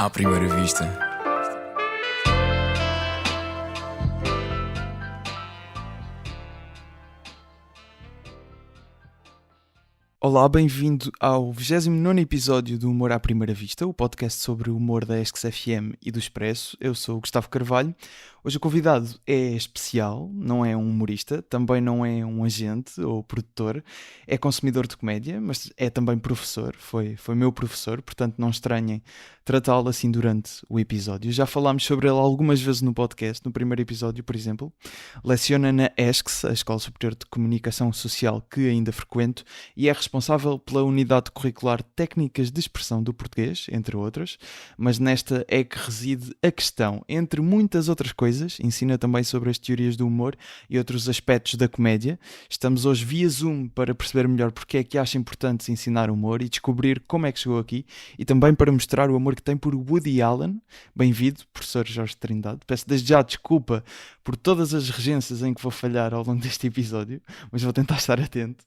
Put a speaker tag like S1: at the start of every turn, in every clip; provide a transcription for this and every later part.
S1: À primeira vista.
S2: Olá, bem-vindo ao 29º episódio do Humor à Primeira Vista, o podcast sobre o humor da ESC FM e do Expresso. Eu sou o Gustavo Carvalho. Hoje o convidado é especial, não é um humorista, também não é um agente ou produtor, é consumidor de comédia, mas é também professor, foi meu professor, portanto não estranhem tratá-lo assim durante o episódio. Já falámos sobre ele algumas vezes no podcast, no primeiro episódio, por exemplo. Leciona na ESCS, a Escola Superior de Comunicação Social que ainda frequento, e é responsável pela unidade curricular Técnicas de Expressão do Português, entre outras, mas nesta é que reside a questão. Entre muitas outras coisas, ensina também sobre as teorias do humor e outros aspectos da comédia. Estamos hoje via Zoom para perceber melhor porque é que acha importante ensinar humor e descobrir como é que chegou aqui, e também para mostrar o amor que tem por Woody Allen. Bem-vindo, professor Jorge Trindade. Peço desde já desculpa por todas as regências em que vou falhar ao longo deste episódio, mas vou tentar estar atento.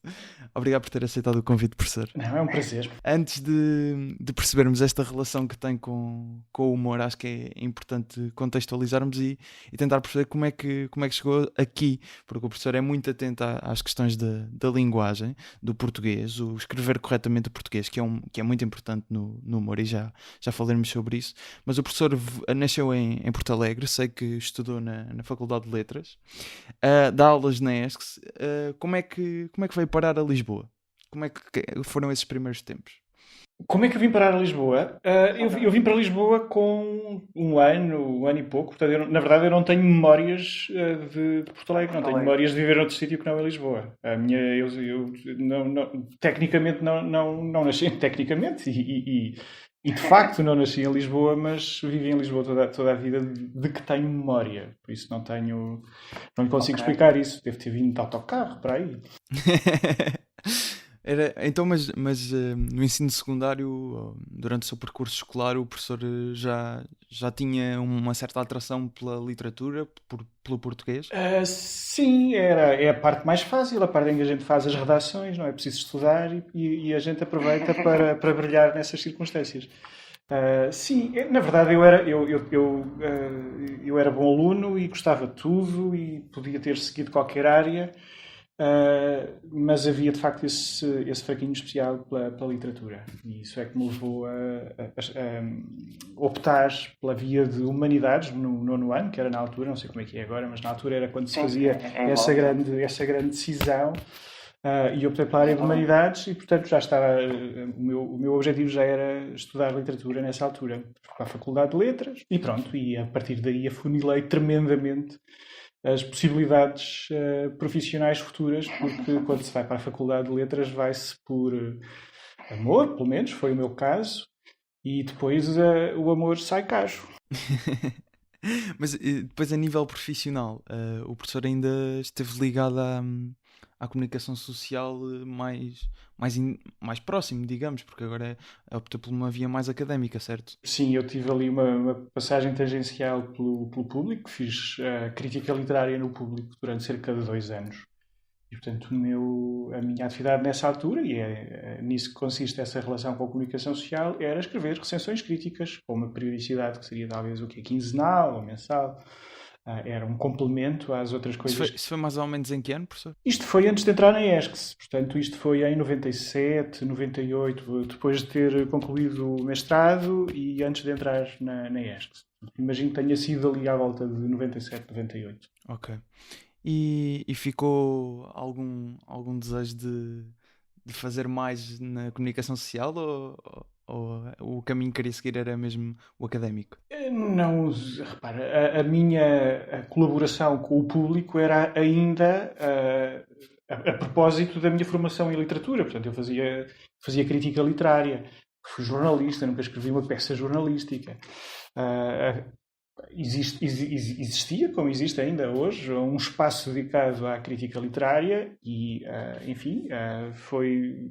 S2: Obrigado por ter aceitado o convite, professor.
S3: Não, é um prazer.
S2: Antes de percebermos esta relação que tem com o humor, acho que é importante contextualizarmos e tentar perceber como é que chegou aqui, porque o professor é muito atento às questões da linguagem, do português, o escrever corretamente o português, que é muito importante no humor, e já falaremos sobre isso. Mas o professor nasceu em Porto Alegre, sei que estudou na Faculdade de Letras, dá aulas na ESCS. Como é que veio parar a Lisboa? Como é que foram esses primeiros tempos?
S3: Como é que eu vim parar a Lisboa? Eu vim para Lisboa com um ano e pouco. Portanto, na verdade, eu não tenho memórias de Porto Alegre. Não tenho memórias de viver noutro sítio que não em Lisboa. Eu tecnicamente não nasci. Tecnicamente e de facto não nasci em Lisboa, mas vivi em Lisboa toda a vida de que tenho memória. Por isso não lhe consigo explicar isso. Devo ter vindo de autocarro para aí.
S2: Então, mas no ensino secundário, durante o seu percurso escolar, o professor já tinha uma certa atração pela literatura, pelo português?
S3: Sim, é a parte mais fácil, a parte em que a gente faz as redações, não é preciso estudar e a gente aproveita para brilhar nessas circunstâncias. Sim, na verdade eu era bom aluno e gostava de tudo e podia ter seguido qualquer área. Mas havia de facto esse fraquinho especial pela literatura, e isso é que me levou a optar pela via de humanidades no nono ano, que era na altura, não sei como é que é agora, mas na altura era quando se fazia essa grande decisão, e optei pela área de humanidades e portanto já estava, o meu objetivo já era estudar literatura nessa altura, para a Faculdade de Letras, e pronto, e a partir daí afunilei tremendamente as possibilidades profissionais futuras, porque quando se vai para a Faculdade de Letras vai-se por amor, pelo menos foi o meu caso, e depois o amor sai caro.
S2: Mas depois a nível profissional, o professor ainda esteve ligado à comunicação social mais próximo, digamos, porque agora optou por uma via mais académica, certo?
S3: Sim, eu tive ali uma passagem tangencial pelo Público, fiz crítica literária no Público durante cerca de 2 anos. E, portanto, a minha atividade nessa altura, e é nisso que consiste essa relação com a comunicação social, era escrever recensões críticas, com uma periodicidade que seria talvez quinzenal ou mensal. Era um complemento às outras coisas.
S2: Isso foi mais ou menos em que ano, professor?
S3: Isto foi antes de entrar na ESCS, portanto isto foi em 97, 98, depois de ter concluído o mestrado e antes de entrar na ESCS. Imagino que tenha sido ali à volta de 97, 98.
S2: Ok. E ficou algum desejo de fazer mais na comunicação social, ou o caminho que queria seguir era mesmo o académico?
S3: Não, repara, a minha colaboração com o Público era ainda a propósito da minha formação em literatura. Portanto, eu fazia crítica literária, fui jornalista, nunca escrevi uma peça jornalística. Existia, como existe ainda hoje, um espaço dedicado à crítica literária e, enfim, foi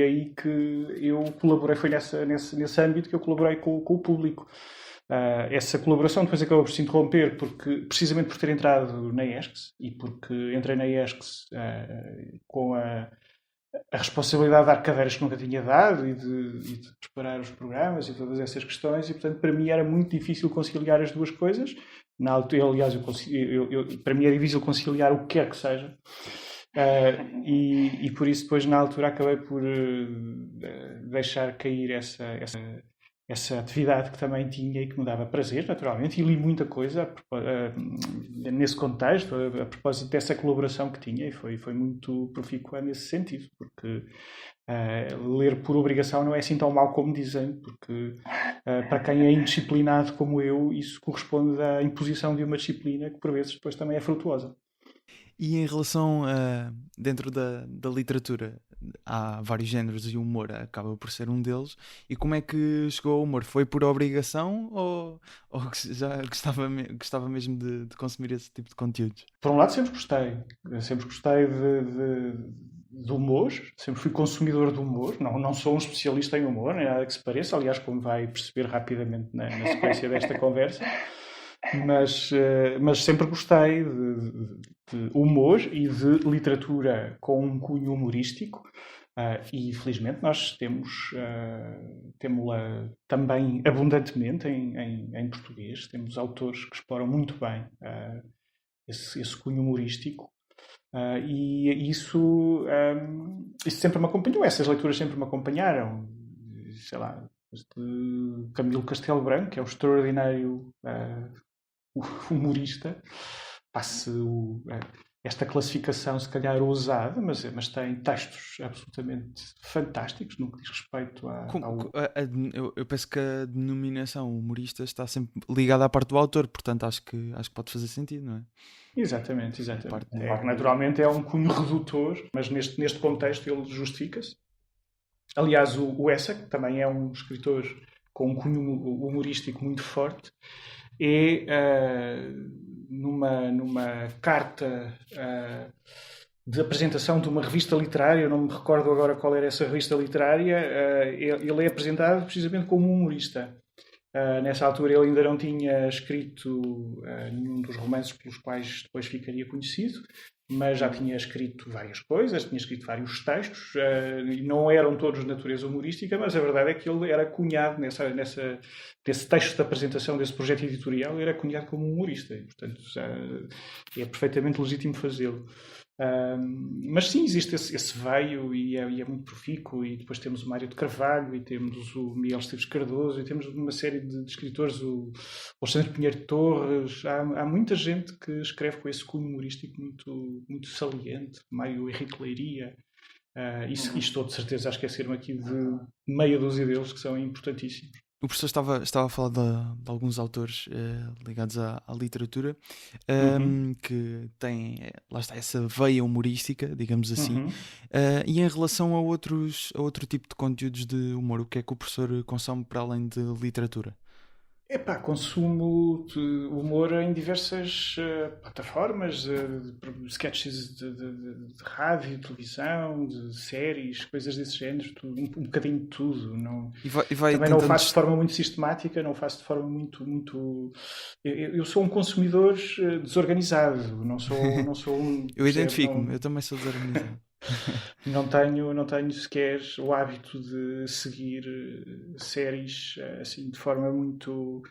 S3: aí que eu colaborei, foi nesse âmbito que eu colaborei com o Público. Essa colaboração depois acabou por se interromper precisamente por ter entrado na ESCS e porque entrei na ESCS com a responsabilidade de dar cadeiras que nunca tinha dado e de preparar os programas e todas essas questões, e portanto para mim era muito difícil conciliar as duas coisas. Na altura, aliás, para mim era difícil conciliar o que quer que seja. E por isso depois na altura acabei por deixar cair essa atividade que também tinha e que me dava prazer, naturalmente, e li muita coisa nesse contexto, a propósito dessa colaboração que tinha, e foi muito profícua nesse sentido, porque ler por obrigação não é assim tão mau como dizem, porque para quem é indisciplinado como eu, isso corresponde à imposição de uma disciplina que por vezes depois também é frutuosa.
S2: E em relação dentro da literatura, há vários géneros e o humor acaba por ser um deles. E como é que chegou ao humor? Foi por obrigação ou já gostava mesmo de consumir esse tipo de conteúdos?
S3: Por um lado, sempre gostei. Eu sempre gostei de humor, sempre fui consumidor de humor. Não sou um especialista em humor, nem nada que se pareça. Aliás, como vai perceber rapidamente na sequência desta conversa. Mas sempre gostei de humor e de literatura com um cunho humorístico. E felizmente nós temos-la também abundantemente em português. Temos autores que exploram muito bem esse cunho humorístico. E isso sempre me acompanhou. Essas leituras sempre me acompanharam. Sei lá, de Camilo Castelo Branco, que é um extraordinário humorista. Passe esta classificação, se calhar ousada, mas tem textos absolutamente fantásticos no que diz respeito
S2: eu penso que a denominação humorista está sempre ligada à parte do autor, portanto acho que pode fazer sentido, não é?
S3: Exatamente. Naturalmente é um cunho redutor, mas neste contexto ele justifica-se. Aliás, o Essa, que também é um escritor com um cunho humorístico muito forte, numa carta de apresentação de uma revista literária, eu não me recordo agora qual era essa revista literária, ele é apresentado precisamente como um humorista. Nessa altura ele ainda não tinha escrito nenhum dos romances pelos quais depois ficaria conhecido, mas já tinha escrito várias coisas, tinha escrito vários textos, e não eram todos de natureza humorística, mas a verdade é que ele era cunhado desse texto de apresentação, desse projeto editorial, ele era cunhado como humorista, e, portanto é perfeitamente legítimo fazê-lo. Mas sim, existe esse veio e é muito profícuo, e depois temos o Mário de Carvalho e temos o Miguel Esteves Cardoso e temos uma série de escritores, o Alexandre Pinheiro de Torres. Há muita gente que escreve com esse cunho humorístico muito, muito saliente, Mário Henrique Leiria, e estou de certeza a esquecer-me aqui de meia dúzia deles que são importantíssimos.
S2: O professor estava a falar de alguns autores ligados à literatura que têm, lá está, essa veia humorística, digamos assim. E em relação a outro tipo de conteúdos de humor, o que é que o professor consome para além de literatura?
S3: Consumo de humor em diversas plataformas, sketches de rádio, televisão, de séries, coisas desse género, um bocadinho de tudo. Também não o faço de forma muito sistemática, não o faço de forma muito... Eu sou um consumidor desorganizado, não sou um...
S2: Eu identifico-me, eu também sou desorganizado.
S3: Não tenho sequer o hábito de seguir séries assim de forma muito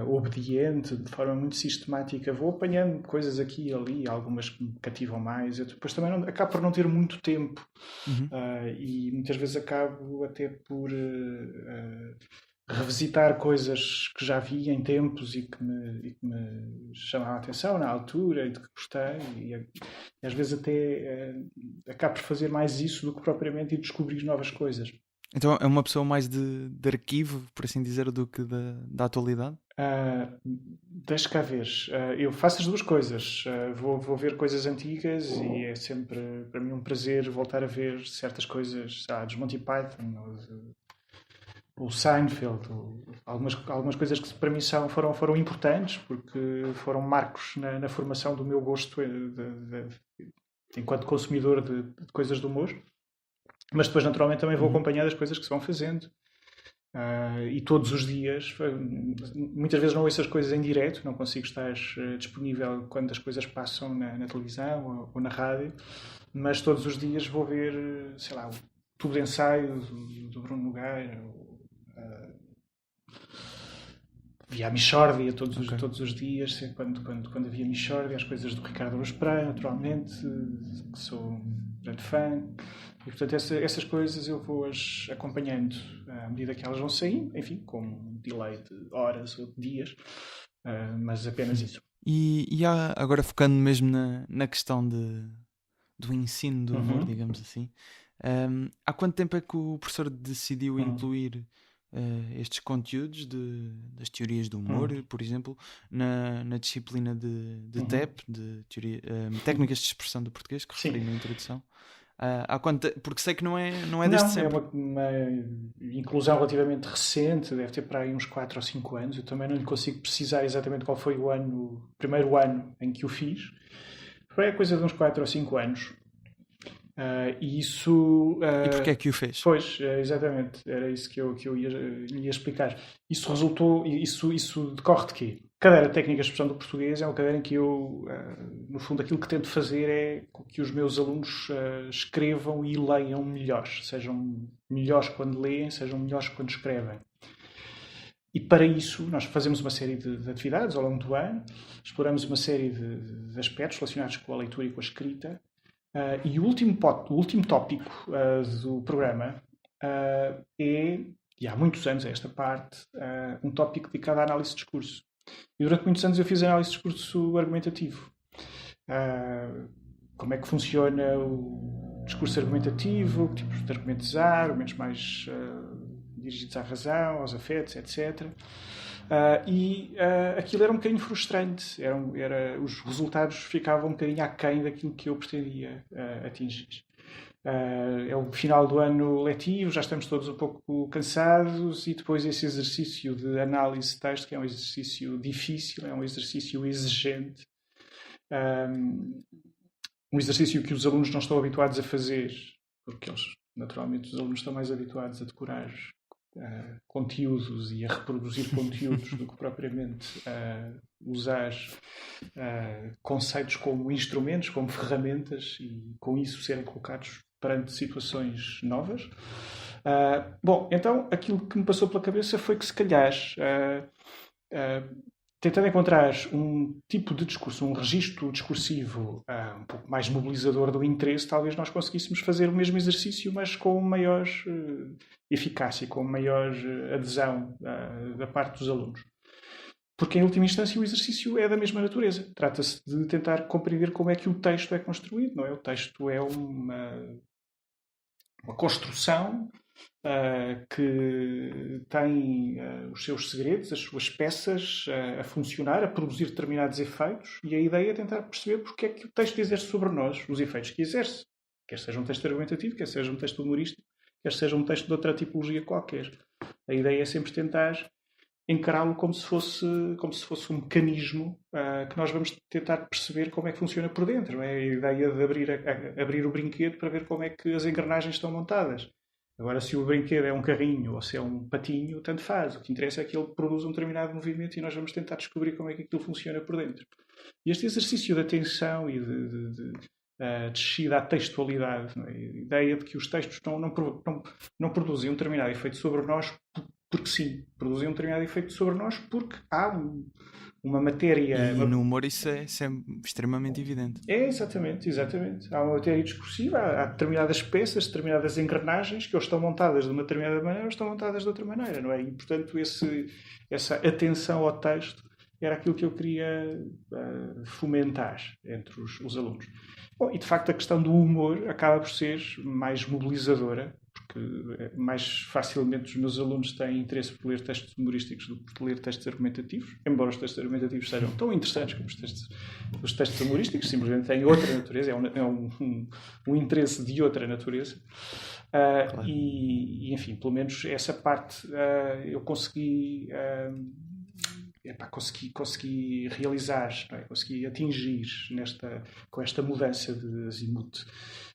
S3: obediente, de forma muito sistemática. Vou apanhando coisas aqui e ali, algumas que me cativam mais. Eu depois também acabo por não ter muito tempo e muitas vezes acabo até por revisitar coisas que já vi em tempos e que me chamaram a atenção na altura e de que gostei, e às vezes até acabo por fazer mais isso do que propriamente ir descobrir novas coisas.
S2: Então é uma pessoa mais de arquivo, por assim dizer, do que da atualidade?
S3: Deixa cá ver. Eu faço as duas coisas. Vou ver coisas antigas e é sempre para mim um prazer voltar a ver certas coisas, dos Monty Python, o Seinfeld, algumas coisas que para mim foram importantes porque foram marcos na formação do meu gosto enquanto consumidor de coisas do humor. Mas depois naturalmente também vou acompanhar as coisas que se vão fazendo E todos os dias, muitas vezes não ouço as coisas em direto, não consigo estar disponível quando as coisas passam na televisão ou na rádio, mas todos os dias vou ver, sei lá, o tubo de ensaio do Bruno Nogueira, via a Mixórdia todos os dias, quando havia Mixórdia, as coisas do Ricardo Araújo Pereira, naturalmente, que sou um grande fã. E, portanto, essas coisas eu vou-as acompanhando à medida que elas vão saindo, enfim, com um delay de horas ou de dias, mas apenas isso.
S2: E agora focando mesmo na questão do ensino do humor, digamos assim, há quanto tempo é que o professor decidiu incluir estes conteúdos das teorias do humor, por exemplo, na disciplina de TEP, de técnicas de expressão do português, que referi na introdução? Porque sei que não é desde sempre.
S3: É uma inclusão relativamente recente, deve ter para aí uns 4 ou 5 anos. Eu também não lhe consigo precisar exatamente qual foi o primeiro ano em que o fiz. Foi a coisa de uns 4 ou 5 anos. E isso...
S2: E porquê é que o fez?
S3: Pois, exatamente. Era isso que eu ia explicar. Isso resultou... Isso decorre de quê? Cadeira de Técnicas de Expressão do Português é uma cadeira em que eu, no fundo, aquilo que tento fazer é que os meus alunos escrevam e leiam melhores. Sejam melhores quando leem, sejam melhores quando escrevem. E para isso nós fazemos uma série de atividades ao longo do ano, exploramos uma série de aspectos relacionados com a leitura e com a escrita. E o último tópico do programa é, e há muitos anos a esta parte, um tópico dedicado à análise de discurso. E durante muitos anos eu fiz análise de discurso argumentativo. Como é que funciona o discurso argumentativo, que tipos de argumentos há, argumentos mais dirigidos à razão, aos afetos, etc. Aquilo era um bocadinho frustrante. Os resultados ficavam um bocadinho aquém daquilo que eu pretendia atingir. É o final do ano letivo, já estamos todos um pouco cansados e depois esse exercício de análise de texto, que é um exercício difícil, é um exercício exigente, um exercício que os alunos não estão habituados a fazer, porque naturalmente os alunos estão mais habituados a decorar conteúdos e a reproduzir conteúdos do que propriamente usar conceitos como instrumentos, como ferramentas e com isso serem colocados perante situações novas. Então aquilo que me passou pela cabeça foi que se calhar tentando encontrar um tipo de discurso, um registro discursivo um pouco mais mobilizador do interesse, talvez nós conseguíssemos fazer o mesmo exercício, mas com maior eficácia, com maior adesão da parte dos alunos. Porque, em última instância, o exercício é da mesma natureza. Trata-se de tentar compreender como é que o texto é construído, não é? O texto é uma construção que tem os seus segredos, as suas peças a funcionar, a produzir determinados efeitos, e a ideia é tentar perceber porque é que o texto exerce sobre nós os efeitos que exerce. Quer seja um texto argumentativo, quer seja um texto humorístico, quer seja um texto de outra tipologia qualquer. A ideia é sempre tentar encará-lo como se fosse um mecanismo que nós vamos tentar perceber como é que funciona por dentro. Não é? A ideia de abrir o brinquedo para ver como é que as engrenagens estão montadas. Agora, se o brinquedo é um carrinho ou se é um patinho, tanto faz. O que interessa é que ele produza um determinado movimento e nós vamos tentar descobrir como é que aquilo funciona por dentro. E este exercício de atenção e de descida à textualidade, não é? A ideia de que os textos não produzem um determinado efeito sobre nós porque sim, produzem um determinado efeito sobre nós porque há uma matéria...
S2: E no humor isso é extremamente evidente.
S3: É, exatamente. Há uma matéria discursiva, há determinadas peças, determinadas engrenagens que ou estão montadas de uma determinada maneira ou estão montadas de outra maneira, não é? E, portanto, essa atenção ao texto era aquilo que eu queria fomentar entre os alunos. Bom, e, de facto, a questão do humor acaba por ser mais mobilizadora, porque mais facilmente os meus alunos têm interesse por ler textos humorísticos do que por ler textos argumentativos, embora os textos argumentativos sejam tão interessantes como os textos humorísticos, simplesmente têm outra natureza, é um interesse de outra natureza. Claro. E, enfim, pelo menos essa parte eu consegui... consegui realizar, não é? Consegui atingir com esta mudança de azimuth.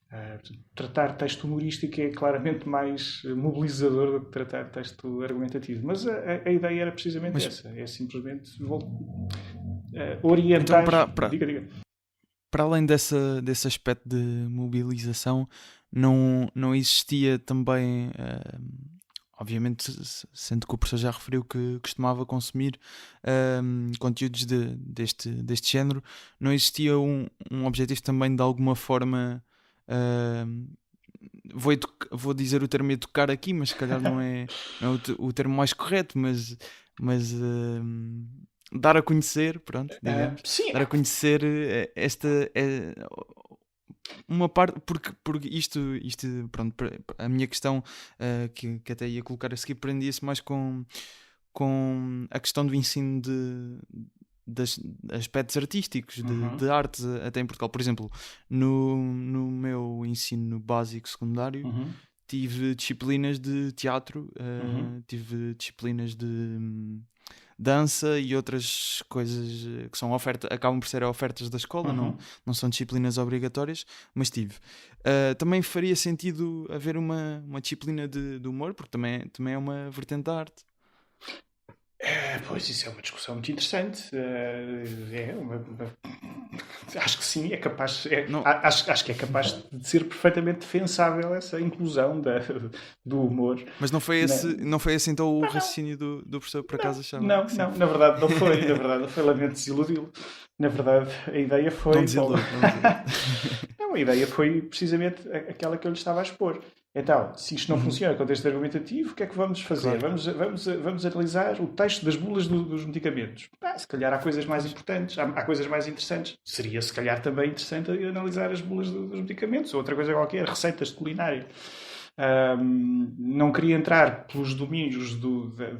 S3: Portanto, tratar texto humorístico é claramente mais mobilizador do que tratar texto argumentativo. Mas a ideia era precisamente
S2: Mas
S3: essa. É simplesmente
S2: então,
S3: orientar... Diga, diga.
S2: para além desse aspecto de mobilização, não existia também, obviamente, sendo que o professor já referiu que costumava consumir conteúdos deste género, não existia um objetivo também de alguma forma. ahm, vou dizer o termo educar aqui, mas se calhar não é o termo mais correto, mas dar a conhecer, pronto, digamos,
S3: Sim,
S2: dar a conhecer esta uma parte, porque isto pronto, a minha questão que até ia colocar a seguir prendia-se mais com a questão do ensino de aspectos artísticos,
S3: uhum,
S2: de artes, até em Portugal. Por exemplo, no meu ensino básico secundário,
S3: uhum,
S2: tive disciplinas de teatro,
S3: uhum,
S2: tive disciplinas de dança e outras coisas que são acabam por ser ofertas da escola,
S3: uhum.
S2: não são disciplinas obrigatórias, mas tive. Também faria sentido haver uma disciplina de humor, porque também é uma vertente da arte.
S3: Pois, isso é uma discussão muito interessante. Acho que sim, é capaz.
S2: Não,
S3: Acho que é capaz de ser perfeitamente defensável essa inclusão do humor.
S2: mas
S3: Na-
S2: não foi esse então o
S3: Não, não,
S2: raciocínio do professor, por
S3: não,
S2: acaso achava
S3: não,
S2: que sim.
S3: não, na verdade não foi. Na verdade não foi, lamento desiludi-lo. Na verdade, a ideia
S2: Não
S3: foi. Bom,
S2: desilude, não desilude.
S3: não, a ideia foi precisamente aquela que eu lhe estava a expor. Então, se isto não
S2: Uhum,
S3: funciona com o texto argumentativo, o que é que vamos fazer?
S2: claro,
S3: Vamos analisar o texto das bulas dos medicamentos. Se calhar há coisas mais
S2: pois,
S3: importantes, há coisas mais interessantes. Seria, se calhar, também interessante analisar as bulas dos medicamentos ou outra coisa qualquer, receitas de culinária. Não queria entrar pelos domínios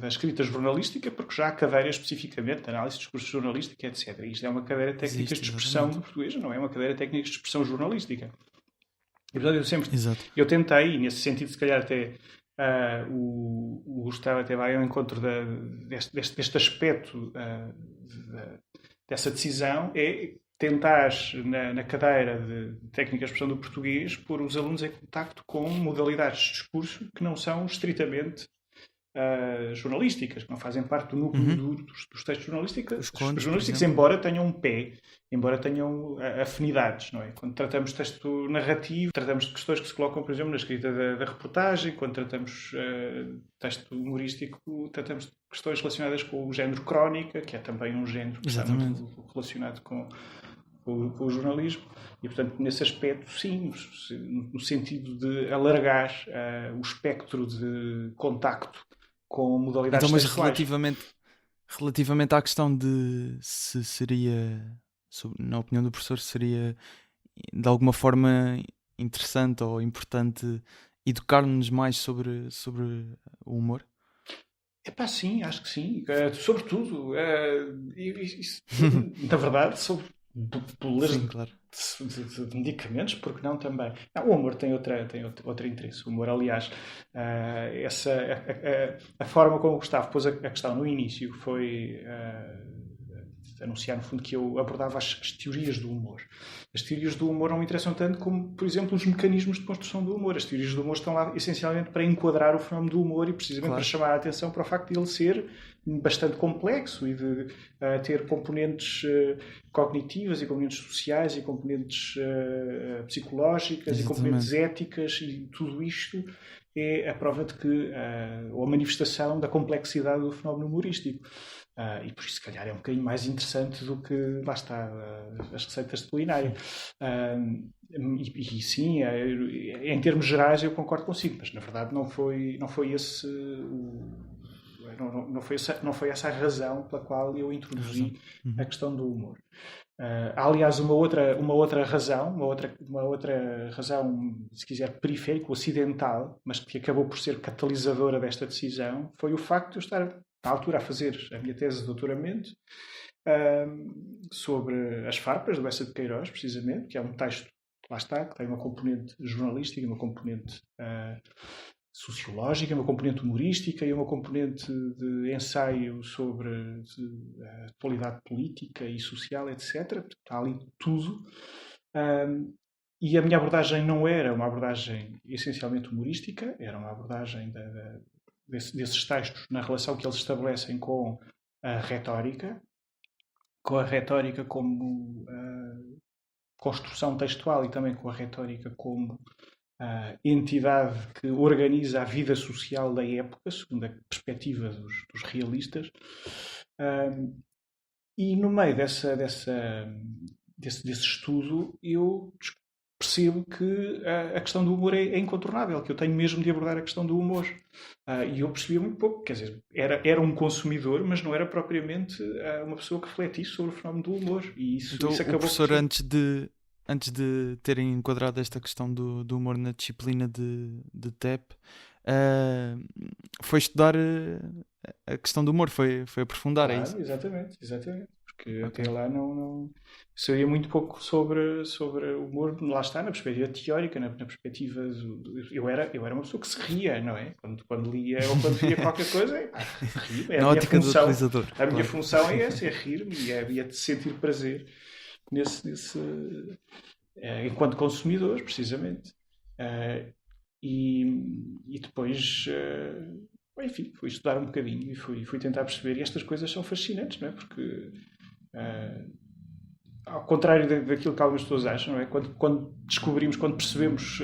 S3: da escrita jornalística, porque já há cadeira especificamente de análise de discurso jornalístico, etc. Isto é uma cadeira de técnicas
S2: existe,
S3: de expressão
S2: exatamente.
S3: do português, não é uma cadeira de técnicas de expressão jornalística. E, portanto,
S2: Exato.
S3: eu tentei, e nesse sentido, se calhar até o Gustavo até vai ao encontro deste aspecto dessa decisão, é tentar, na cadeira de técnica de expressão do português, pôr os alunos em contacto com modalidades de discurso que não são estritamente jornalísticas, que não fazem parte do núcleo
S2: Uhum.
S3: duro dos textos
S2: Os contos, por
S3: jornalísticos,
S2: exemplo.
S3: embora tenham um pé, embora tenham afinidades, não é? Quando tratamos de texto narrativo, tratamos de questões que se colocam, por exemplo, na escrita da reportagem, quando tratamos de texto humorístico, tratamos de questões relacionadas com o género crónica, que é também um género que está muito
S2: Exatamente.
S3: relacionado com o jornalismo. E, portanto, nesse aspecto, sim, no sentido de alargar o espectro de contacto com
S2: Então,
S3: modalidades
S2: mas
S3: textuais.
S2: relativamente à questão de se seria, na opinião do professor, seria de alguma forma interessante ou importante educar-nos mais sobre o humor?
S3: Epá, sim, acho que sim. Sobretudo, na verdade, sobre bulas
S2: Sim, claro.
S3: de medicamentos, porque não também. Não, o humor tem outro interesse. O humor, aliás, a forma como o Gustavo pôs a questão no início foi anunciar, no fundo, que eu abordava as teorias do humor. As teorias do humor não me interessam tanto como, por exemplo, os mecanismos de construção do humor. As teorias do humor estão lá essencialmente para enquadrar o fenómeno do humor e precisamente para
S2: Claro.
S3: chamar a atenção para o facto de ele ser bastante complexo e de ter componentes cognitivas e componentes sociais e componentes psicológicas e componentes
S2: Exatamente.
S3: éticas, e tudo isto é a prova de que, ou a manifestação da complexidade do fenómeno humorístico. E por isso, se calhar, é um bocadinho mais interessante do que, lá está, as receitas de culinária. E sim, em termos gerais, eu concordo consigo, mas na verdade não foi esse. Não foi essa a razão pela qual eu
S2: A razão.
S3: introduzi a
S2: Uhum.
S3: questão do humor. Há, aliás, uma outra razão, uma outra razão, se quiser, periférica, ocidental, mas que acabou por ser catalisadora desta decisão, foi o facto de eu estar, na altura, a fazer a minha tese de doutoramento sobre as farpas do Bessa de Queiroz, precisamente, que é um texto, lá está, que tem uma componente jornalística, uma componente sociológica, uma componente humorística e uma componente de ensaio sobre a atualidade política e social, etc. Está ali tudo. E a minha abordagem não era uma abordagem essencialmente humorística, era uma abordagem desses textos na relação que eles estabelecem com a retórica como construção textual e também com a retórica como entidade que organiza a vida social da época, segundo a perspectiva dos realistas. E no meio desse estudo, eu percebo que a questão do humor é incontornável, que eu tenho mesmo de abordar a questão do humor. E eu percebi muito pouco, quer dizer, era um consumidor, mas não era propriamente uma pessoa que refletisse sobre o fenómeno do humor. E isso
S2: Então,
S3: acabou
S2: o professor,
S3: por ser...
S2: antes de terem enquadrado esta questão do humor na disciplina de TEP, foi estudar a questão do humor, foi aprofundar, é isso?
S3: Claro, exatamente. Porque
S2: Ok.
S3: até lá não sabia muito pouco sobre o humor, lá está, na perspectiva teórica, na perspectiva eu era uma pessoa que se ria, não é? Quando lia ou quando via qualquer coisa, ria. É a
S2: Na
S3: minha
S2: ótica do
S3: função.
S2: utilizador.
S3: A minha
S2: Claro.
S3: função é essa, é rir-me e é sentir prazer enquanto consumidor, precisamente. E depois, enfim, fui estudar um bocadinho e fui tentar perceber. E estas coisas são fascinantes, não é? Porque, ao contrário daquilo que algumas pessoas acham, não é? Quando percebemos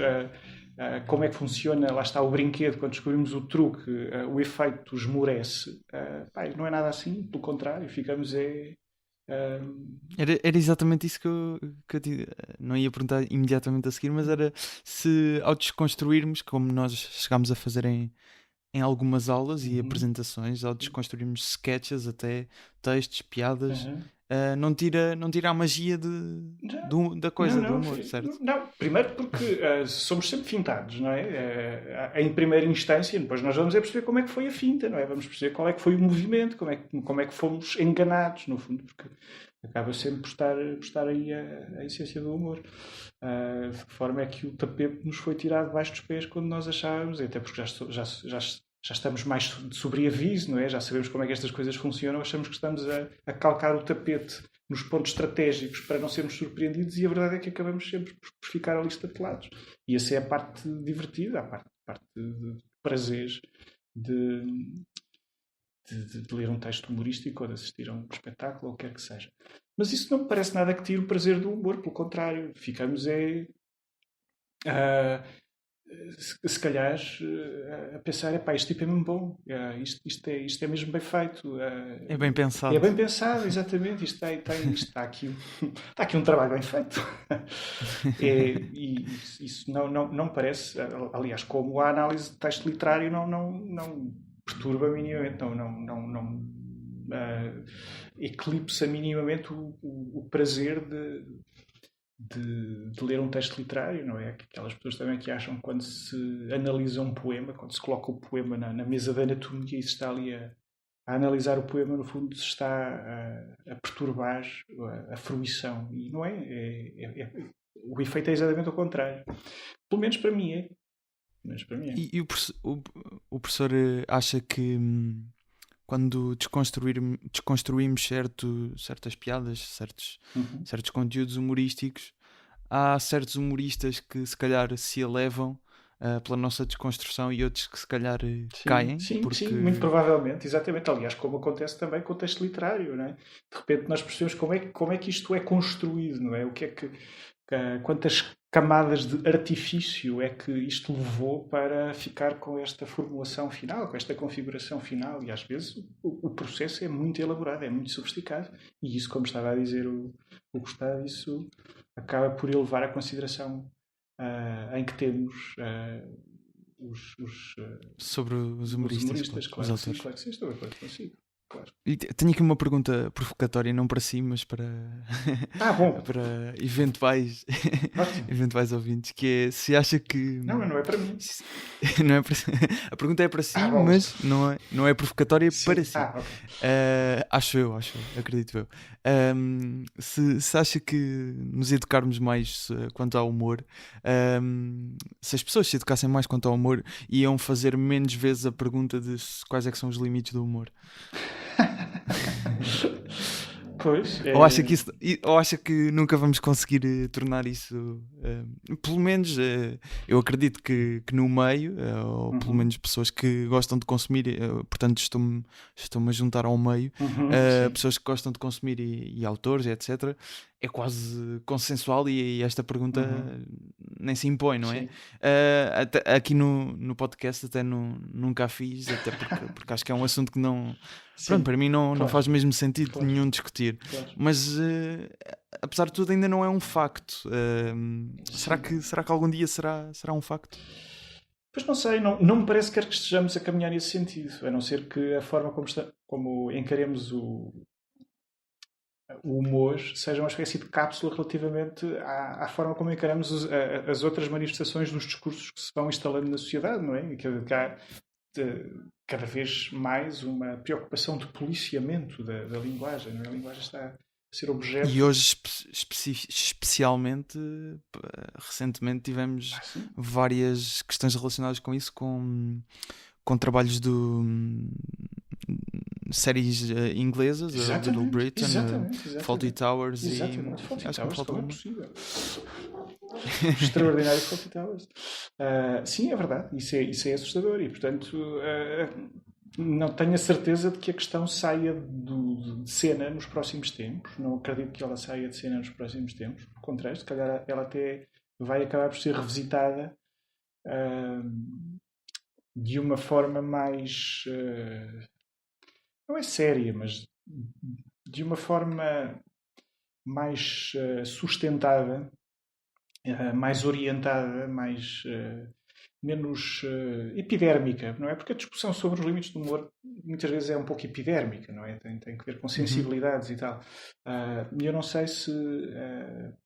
S3: como é que funciona, lá está o brinquedo, quando descobrimos o truque, o efeito esmorece, não é nada assim, pelo contrário, ficamos
S2: Era exatamente isso que eu não ia perguntar imediatamente a seguir, mas era se ao desconstruirmos, como nós chegámos a fazer em algumas aulas e apresentações, ao desconstruirmos sketches, até textos, piadas, não tira a magia da coisa, do humor, certo?
S3: Não, primeiro porque somos sempre fintados, não é? Em primeira instância, depois nós vamos perceber como é que foi a finta, não é? Vamos perceber qual é que foi o movimento, como é que fomos enganados, no fundo, porque acaba sempre por estar aí a essência do humor. De que forma é que o tapete nos foi tirado debaixo dos pés quando nós achávamos, até porque já estamos mais de sobreaviso, não é? Já sabemos como é que estas coisas funcionam, achamos que estamos a calcar o tapete nos pontos estratégicos para não sermos surpreendidos e a verdade é que acabamos sempre por ficar ali estatelados. E essa é a parte divertida, a parte de prazer de ler um texto humorístico ou de assistir a um espetáculo ou o que quer que seja. Mas isso não me parece nada que tire o prazer do humor, pelo contrário. Ficamos se calhar a pensar, este tipo é mesmo bom, isto é mesmo bem feito.
S2: É bem pensado.
S3: É bem pensado, exatamente. Isto está aqui, está aqui um trabalho bem feito. E isso não parece, aliás, como a análise de texto literário não perturba minimamente, não eclipsa minimamente o prazer de ler um texto literário, não é? Aquelas pessoas também que acham que quando se analisa um poema, quando se coloca o poema na mesa da anatomia e se está ali a analisar o poema, no fundo se está a perturbar a fruição. E não é? O efeito é exatamente o contrário. Pelo menos para mim é.
S2: E o professor acha que quando desconstruímos certas piadas, certos conteúdos humorísticos, há certos humoristas que se calhar se elevam pela nossa desconstrução e outros que se calhar caem.
S3: Sim,
S2: porque...
S3: sim, muito provavelmente, exatamente. Aliás, como acontece também com o texto literário, não é? De repente nós percebemos como é que isto é construído, não é? O que é que quantas camadas de artifício é que isto levou para ficar com esta formulação final, com esta configuração final. E às vezes o processo é muito elaborado, é muito sofisticado. E isso, como estava a dizer o Gustavo, isso acaba por elevar a consideração em que temos
S2: sobre os humoristas,
S3: claro,
S2: os autores.
S3: Claro que sim, estou de acordo consigo. Claro.
S2: E tenho aqui uma pergunta provocatória, não para si, mas para,
S3: bom.
S2: para eventuais ouvintes, que é se acha que...
S3: Não é para mim.
S2: Não é para... A pergunta é para si, mas não é provocatória para si.
S3: Okay.
S2: Acho eu, acredito eu. Se acha que nos educarmos mais quanto ao humor, se as pessoas se educassem mais quanto ao humor, iam fazer menos vezes a pergunta de quais é que são os limites do humor.
S3: Pois,
S2: Ou acha que nunca vamos conseguir tornar isso? Pelo menos eu acredito que no meio, ou pelo menos pessoas que gostam de consumir, portanto estou-me a juntar ao meio,
S3: sim,
S2: pessoas que gostam de consumir e autores, etc. É quase consensual e esta pergunta
S3: uhum,
S2: nem se impõe, não é?
S3: sim,
S2: Aqui no podcast até nunca a fiz, até porque acho que é um assunto que não. Pronto,
S3: sim,
S2: para mim não
S3: claro,
S2: faz mesmo sentido
S3: claro,
S2: nenhum discutir.
S3: claro.
S2: Mas apesar de tudo, ainda não é um facto.
S3: Sim.
S2: Será que algum dia será um facto?
S3: Pois não sei, não me parece que estejamos a caminhar nesse sentido, a não ser que a forma como encaremos o humor seja uma espécie de cápsula relativamente à forma como encaramos as outras manifestações dos discursos que se vão instalando na sociedade, não é? E que há cada vez mais uma preocupação de policiamento da linguagem, não é? A linguagem está a ser
S2: E
S3: objeto.
S2: hoje, especialmente, recentemente, tivemos
S3: Sim,
S2: várias questões relacionadas com isso, com trabalhos do séries inglesas, a Little
S3: exatamente,
S2: Britain,
S3: exatamente,
S2: Fawlty
S3: exatamente.
S2: Towers e
S3: Exatamente, Fawlty
S2: acho que me
S3: Towers,
S2: falta
S3: como é
S2: uma.
S3: possível? Extraordinário Fawlty Towers. Sim, é verdade, isso é assustador e, portanto, não tenho a certeza de que a questão saia de cena nos próximos tempos. Não acredito que ela saia de cena nos próximos tempos. Por contrário, se calhar ela até vai acabar por ser revisitada de uma forma mais. Não é séria, mas de uma forma mais sustentada, mais orientada, menos epidérmica, não é? Porque a discussão sobre os limites do humor muitas vezes é um pouco epidérmica, não é? Tem que ver com
S2: Uhum.
S3: sensibilidades e tal. E eu não sei se,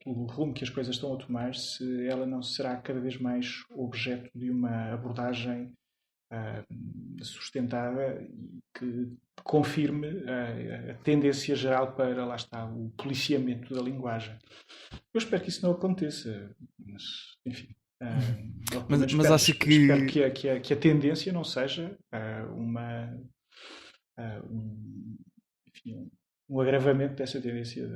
S3: pelo rumo que as coisas estão a tomar, se ela não será cada vez mais objeto de uma abordagem sustentada e que confirme a tendência geral para, lá está, o policiamento da linguagem. Eu espero que isso não aconteça, mas, enfim, ou pelo menos
S2: Mas
S3: espero,
S2: acha
S3: espero
S2: que.
S3: que a tendência não seja enfim, um agravamento dessa tendência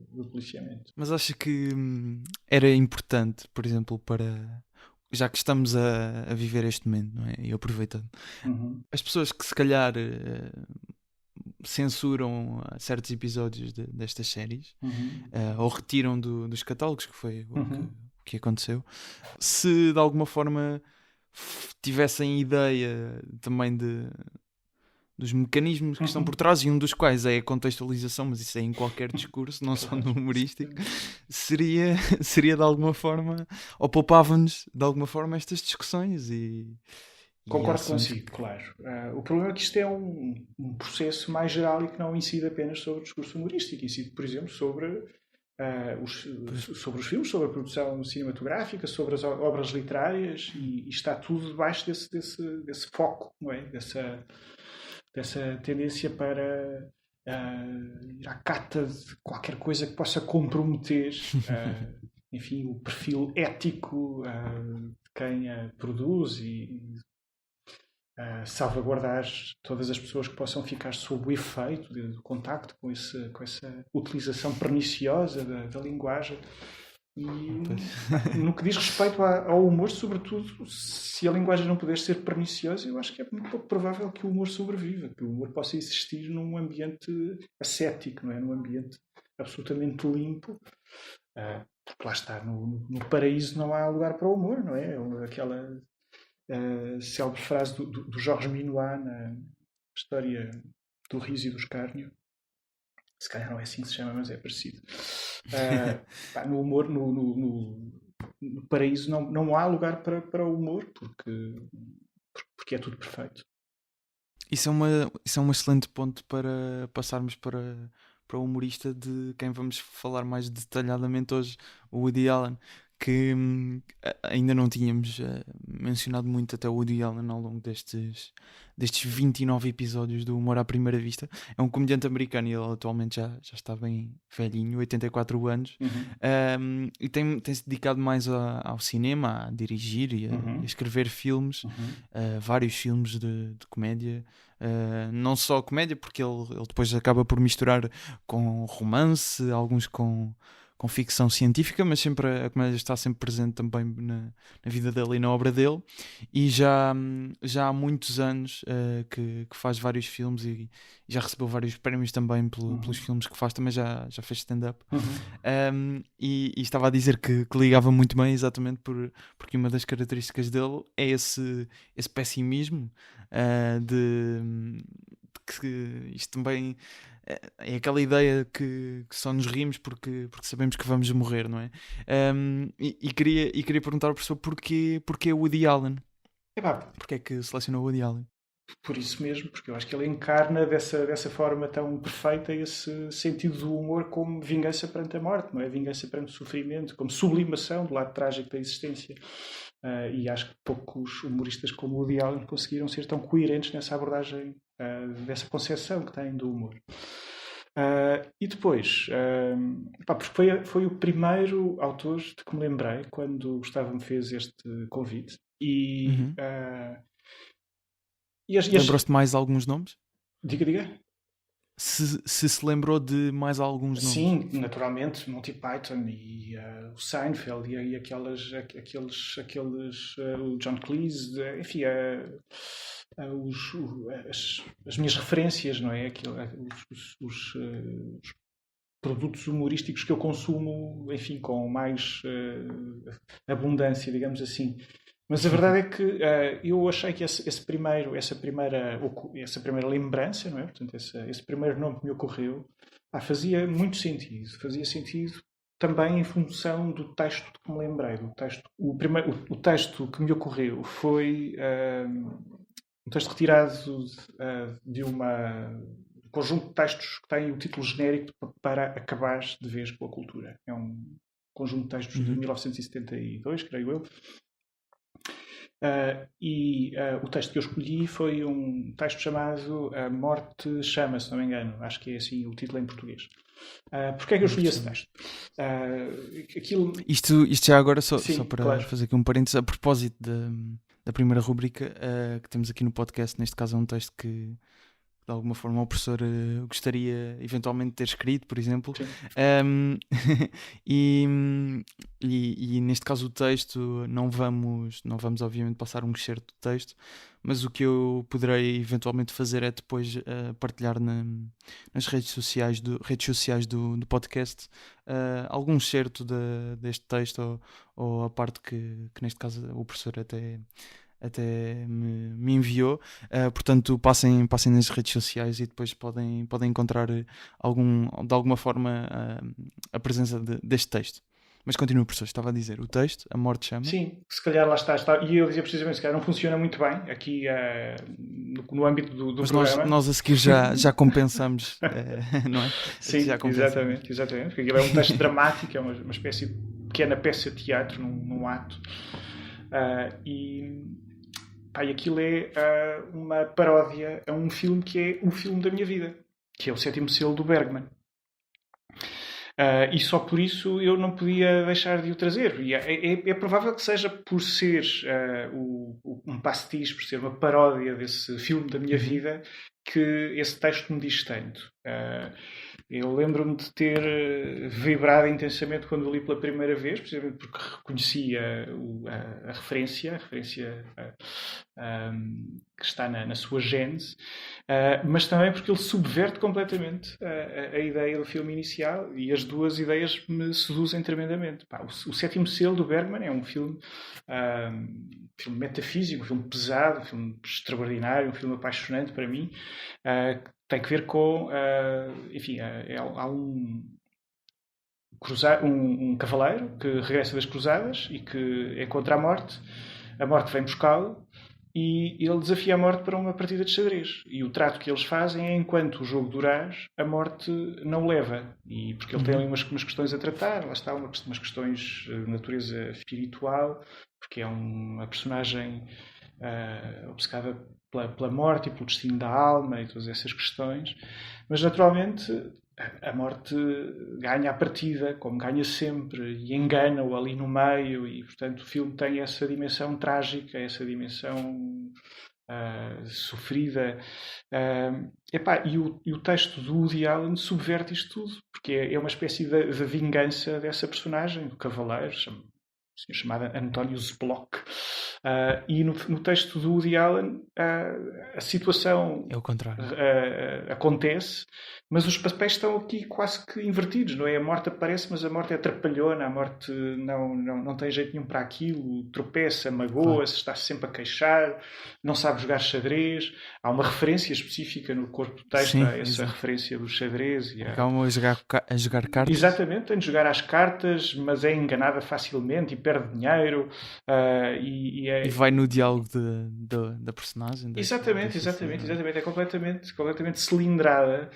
S3: do policiamento.
S2: Mas acha que era importante, por exemplo, para. Já que estamos a viver este momento, não é? E aproveitando.
S3: Uhum,
S2: As pessoas que se calhar censuram certos episódios destas séries
S3: uhum,
S2: ou retiram dos catálogos, que foi
S3: uhum,
S2: o que aconteceu, se de alguma forma tivessem ideia também dos mecanismos que estão por
S3: uhum.
S2: trás, e um dos quais é a contextualização, mas isso é em qualquer discurso, não só
S3: Claro,
S2: no humorístico,
S3: exatamente.
S2: seria, seria de alguma forma, ou poupava-nos de alguma forma estas discussões e
S3: Concordo
S2: ações
S3: consigo, claro. O problema é que isto é um processo mais geral e que não incide apenas sobre o discurso humorístico, incide, por exemplo, sobre os filmes, sobre a produção cinematográfica, sobre as obras literárias e está tudo debaixo desse foco, não é? Dessa tendência para ir à cata de qualquer coisa que possa comprometer, enfim, o perfil ético de quem a produz e salvaguardar todas as pessoas que possam ficar sob o efeito do contacto com essa utilização perniciosa da linguagem. E
S2: Pois.
S3: no que diz respeito ao humor, sobretudo, se a linguagem não puder ser perniciosa, eu acho que é muito pouco provável que o humor sobreviva, que o humor possa existir num ambiente ascético, não é? Num ambiente absolutamente limpo. Porque lá está, no paraíso não há lugar para o humor, não é? Aquela célebre frase do Jorge Minuá na história do riso e do escárnio. Se calhar não é assim que se chama, mas é parecido. No humor, no paraíso, não há lugar para o humor, porque é tudo perfeito.
S2: Isso é um excelente ponto para passarmos para o humorista de quem vamos falar mais detalhadamente hoje, o Woody Allen, que ainda não tínhamos mencionado muito até o Woody Allen ao longo destes 29 episódios do Humor à Primeira Vista. É um comediante americano e ele atualmente já está bem velhinho, 84 anos, e tem-se dedicado mais ao cinema, a dirigir e a escrever filmes, vários filmes de comédia. Não só comédia, porque ele depois acaba por misturar com romance, alguns com ficção científica, mas sempre a comédia está sempre presente também na vida dele e na obra dele, e já há muitos anos que faz vários filmes e já recebeu vários prémios também pelos filmes que faz, também já fez stand-up. E estava a dizer que ligava muito bem exatamente porque uma das características dele é esse pessimismo de que isto também é aquela ideia que só nos rimos porque sabemos que vamos morrer, não é? E queria perguntar ao professor porquê Woody Allen?
S3: Epá,
S2: Porquê é que selecionou Woody Allen?
S3: por isso mesmo, porque eu acho que ele encarna dessa forma tão perfeita esse sentido do humor como vingança perante a morte, não é? Vingança perante o sofrimento, como sublimação do lado trágico da existência. E acho que poucos humoristas como Woody Allen conseguiram ser tão coerentes nessa abordagem dessa concepção que têm do humor. E depois, porque foi o primeiro autor de que me lembrei quando o Gustavo me fez este convite. E
S2: lembrou-se de mais alguns nomes?
S3: Diga.
S2: Se lembrou de mais alguns nomes?
S3: Sim, naturalmente, Monty Python e o Seinfeld e aqueles o John Cleese, enfim, as minhas referências, não é? Os produtos humorísticos que eu consumo, enfim, com mais abundância, digamos assim. Mas a verdade é que eu achei que essa primeira lembrança, não é? Portanto, esse primeiro nome que me ocorreu, fazia muito sentido. Fazia sentido também em função do texto de que me lembrei. O texto que me ocorreu foi um texto retirado de um conjunto de textos que tem o título genérico Para Acabar de Vez com a Cultura. É um conjunto de textos de 1972, creio eu. O texto que eu escolhi foi um texto chamado A Morte Chama, se não me engano. Acho que é assim o título em português. Porquê é que eu escolhi esse texto?
S2: Isto já agora, só para
S3: claro.
S2: fazer aqui um parênteses, a propósito da primeira rubrica que temos aqui no podcast, neste caso é um texto que de alguma forma o professor gostaria eventualmente de ter escrito, por exemplo. E neste caso o texto, não vamos obviamente passar um excerto do texto, mas o que eu poderei eventualmente fazer é depois partilhar nas redes sociais do podcast algum excerto deste texto ou a parte que neste caso o professor até me enviou, portanto passem nas redes sociais e depois podem encontrar de alguma forma a presença deste texto. Mas continua, professor, estava a dizer, o texto, A Morte Chama.
S3: Sim, se calhar lá está. E eu dizia precisamente, se calhar não funciona muito bem aqui no âmbito do
S2: mas
S3: programa.
S2: Nós a seguir já compensamos, não é?
S3: Sim, exatamente. Porque aquilo é um texto dramático, é uma espécie de pequena peça de teatro num ato. E aquilo é uma paródia a um filme que é o filme da minha vida, que é O Sétimo Selo do Bergman. E só por isso eu não podia deixar de o trazer. E é provável que seja por ser um pastiche, por ser uma paródia desse filme da minha vida, que esse texto me diz tanto. Eu lembro-me de ter vibrado intensamente quando o li pela primeira vez, precisamente porque reconhecia a referência que está na sua gênese, mas também porque ele subverte completamente a ideia do filme inicial, e as duas ideias me seduzem tremendamente. O Sétimo Selo do Bergman é um filme metafísico, um filme pesado, um filme extraordinário, um filme apaixonante para mim, tem que ver com, enfim, há um cavaleiro que regressa das cruzadas e que encontra a morte vem buscá-lo e ele desafia a morte para uma partida de xadrez. E o trato que eles fazem é, enquanto o jogo durar, a morte não o leva. E porque ele tem ali umas questões a tratar, lá está, umas questões de natureza espiritual, porque é uma personagem obcecada pela morte e pelo destino da alma e todas essas questões. Mas, naturalmente, a morte ganha a partida, como ganha sempre, e engana-o ali no meio, e portanto o filme tem essa dimensão trágica, essa dimensão sofrida. E o texto do Woody Allen subverte isto tudo, porque é uma espécie de vingança dessa personagem, do cavaleiro, chamado Antonius Block. E no texto do Woody Allen a situação
S2: É o contrário.
S3: acontece, mas os papéis estão aqui quase que invertidos, não é? A morte aparece, mas a morte é trapalhona, a morte não tem jeito nenhum para aquilo, tropeça, magoa-se, está sempre a queixar, não sabe jogar xadrez. Há uma referência específica no corpo do texto, há essa referência do xadrez.
S2: Acabam a jogar cartas.
S3: Exatamente, tem de jogar às cartas, mas é enganada facilmente e perde dinheiro.
S2: E vai no diálogo da personagem.
S3: Exatamente. É completamente cilindrada.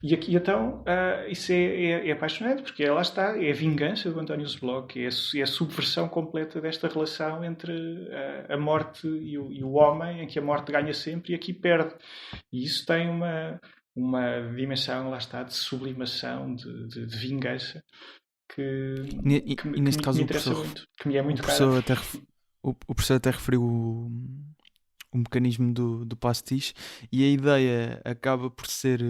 S3: E aqui então isso é apaixonante, porque lá está, é a vingança do Antonius Block, é a subversão completa desta relação entre a morte e o homem, em que a morte ganha sempre e aqui perde. E isso tem uma dimensão, lá está, de sublimação, de vingança, que
S2: neste caso
S3: me interessa muito, que me é muito caro.
S2: O professor até referiu o mecanismo do pastiche, e a ideia acaba por ser,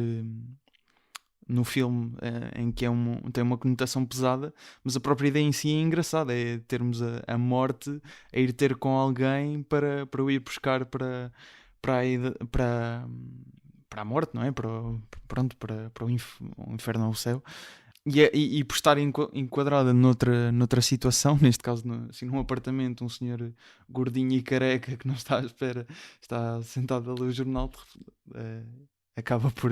S2: no filme, em que tem uma conotação pesada, mas a própria ideia em si é engraçada, é termos a morte a ir ter com alguém para o ir buscar para a morte, não é? Para o inferno ou o céu. E por estar enquadrada noutra situação, neste caso assim, num apartamento, um senhor gordinho e careca que não está à espera, está sentado a ler o jornal, acaba por...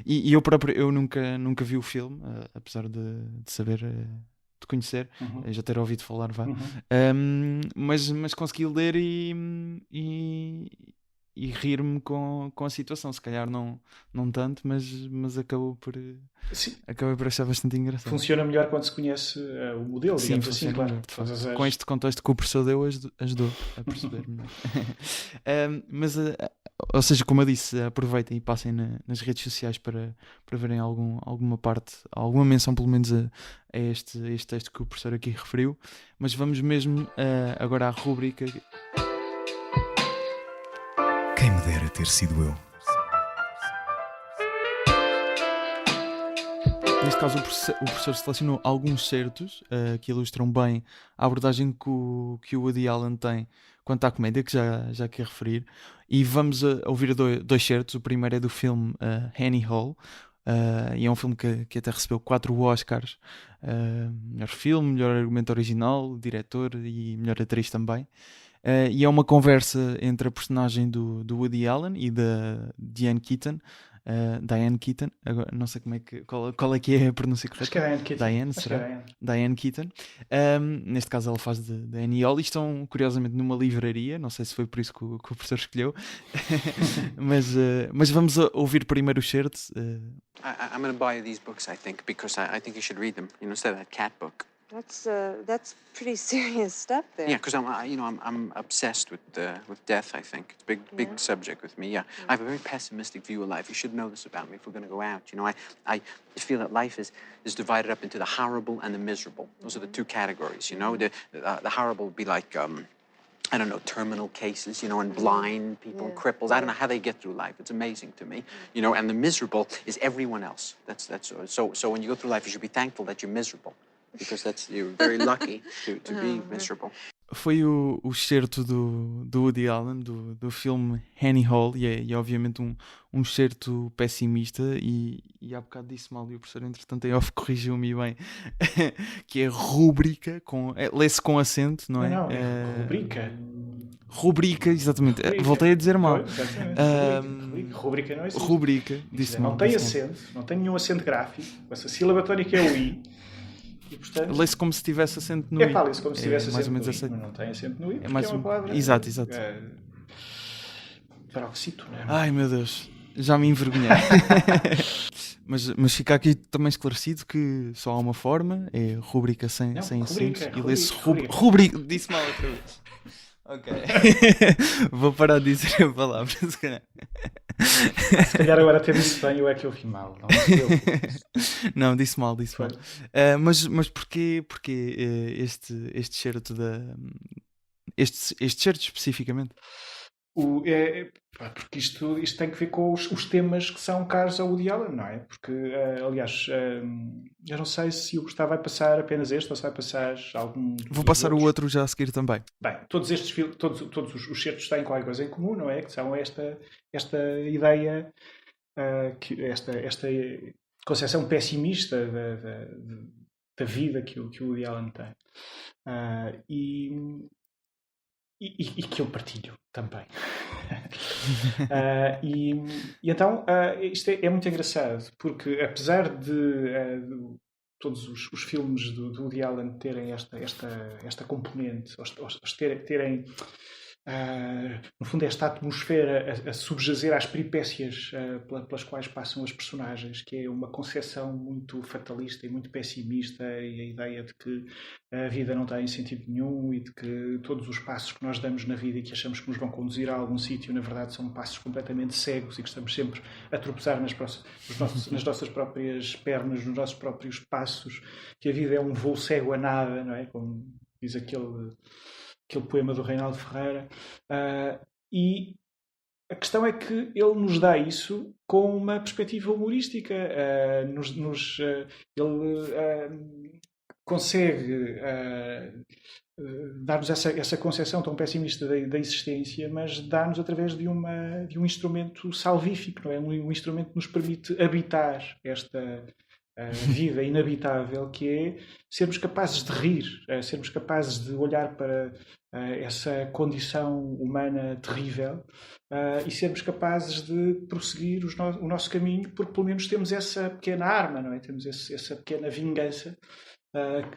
S2: E eu próprio, eu nunca vi o filme, apesar de saber... de conhecer, já ter ouvido falar, mas consegui ler e rir-me com a situação. Se calhar não tanto, mas acabei por achar bastante engraçado.
S3: Funciona melhor quando se conhece o modelo, digamos assim, claro.
S2: Com este contexto que o professor deu, ajudou a perceber melhor. Ou seja, como eu disse, aproveitem e passem nas redes sociais para verem alguma parte, alguma menção pelo menos a este texto que o professor aqui referiu. Mas vamos mesmo agora à rúbrica...
S1: Quem me dera ter sido eu.
S2: Neste caso, o professor selecionou alguns certos que ilustram bem a abordagem que o Woody Allen tem quanto à comédia, que já quer referir. E vamos ouvir dois certos. O primeiro é do filme Annie Hall, e é um filme que até recebeu 4 Oscars. Melhor filme, melhor argumento original, diretor e melhor atriz também. E é uma conversa entre a personagem do Woody Allen e da Diane Keaton. Agora, não sei qual é que é a pronúncia correta.
S3: Acho que é Diane Keaton.
S2: Diane, será? Diane Keaton. Neste caso ela faz de Annie Hall, e estão curiosamente numa livraria, não sei se foi por isso que o professor escolheu. mas vamos ouvir primeiro o certo.
S4: I'm going to buy you these books, I think, because I think you should read them, instead of that cat book.
S5: That's pretty serious stuff there.
S4: Yeah, because I'm obsessed with death. I think it's a big subject with me. Yeah, I have a very pessimistic view of life. You should know this about me if we're going to go out. I feel that life is divided up into the horrible and the miserable. Those are the two categories. The horrible would be like I don't know, terminal cases, and blind people, and cripples. I don't know how they get through life. It's amazing to me, And the miserable is everyone else. That's so when you go through life, you should be thankful that you're miserable. Because you're very lucky to be miserable.
S2: Foi o excerto do Woody Allen, do filme Annie Hall, e é obviamente um excerto pessimista, e há bocado disse mal, e o professor entretanto em off corrigiu-me bem, que é rúbrica, lê-se com acento, não é?
S3: Não, rubrica.
S2: Rubrica, exatamente. Voltei a dizer mal.
S3: Rubrica não é assim.
S2: Rubrica, disse mal.
S3: Não tem acento, não tem nenhum acento gráfico, essa sílaba tónica é o I. E, portanto,
S2: lê-se como se tivesse acento no I.
S3: Lê-se como se tivesse acento
S2: mais ou menos
S3: no I, mas não tem acento no I, porque é uma palavra...
S2: Exato.
S3: Paroxítona.
S2: Ai meu Deus, já me envergonhei. mas fica aqui também esclarecido que só há uma forma, é rubrica sem acentos. E lê-se rubrica. Disse mal outra vez. Ok. Vou parar de dizer a palavra, se calhar.
S3: Se calhar agora até disse bem, eu é que ouvi mal.
S2: Não, disse mal.
S3: Foi.
S2: Mas porquê este certo este certo especificamente?
S3: Porque isto tem que ver com os temas que são caros ao Woody Allen, não é? Porque, aliás, eu não sei se o Gustavo vai passar apenas este ou se vai passar algum.
S2: Vou passar o outro já a seguir também.
S3: Bem, todos estes filmes, todos os certos têm qualquer coisa em comum, não é? Que são esta ideia, esta concepção pessimista da vida que o Woody Allen tem. E que eu partilho também. E então isto é muito engraçado, porque apesar de todos os filmes do Woody Allen terem esta componente, terem no fundo esta atmosfera a subjazer às peripécias pelas quais passam as personagens, que é uma concepção muito fatalista e muito pessimista, e a ideia de que a vida não tem sentido nenhum e de que todos os passos que nós damos na vida e que achamos que nos vão conduzir a algum sítio, na verdade são passos completamente cegos e que estamos sempre a tropeçar nas nossas próprias pernas, nos nossos próprios passos, que a vida é um voo cego a nada, não é? Como diz aquele poema do Reinaldo Ferreira, e a questão é que ele nos dá isso com uma perspectiva humorística. Ele consegue dar-nos essa concepção tão pessimista da existência, mas dá-nos através de um instrumento salvífico, não é? Um instrumento que nos permite habitar esta vida inabitável, que é sermos capazes de rir, sermos capazes de olhar para essa condição humana terrível e sermos capazes de prosseguir o nosso caminho, porque pelo menos temos essa pequena arma, não é? Temos essa pequena vingança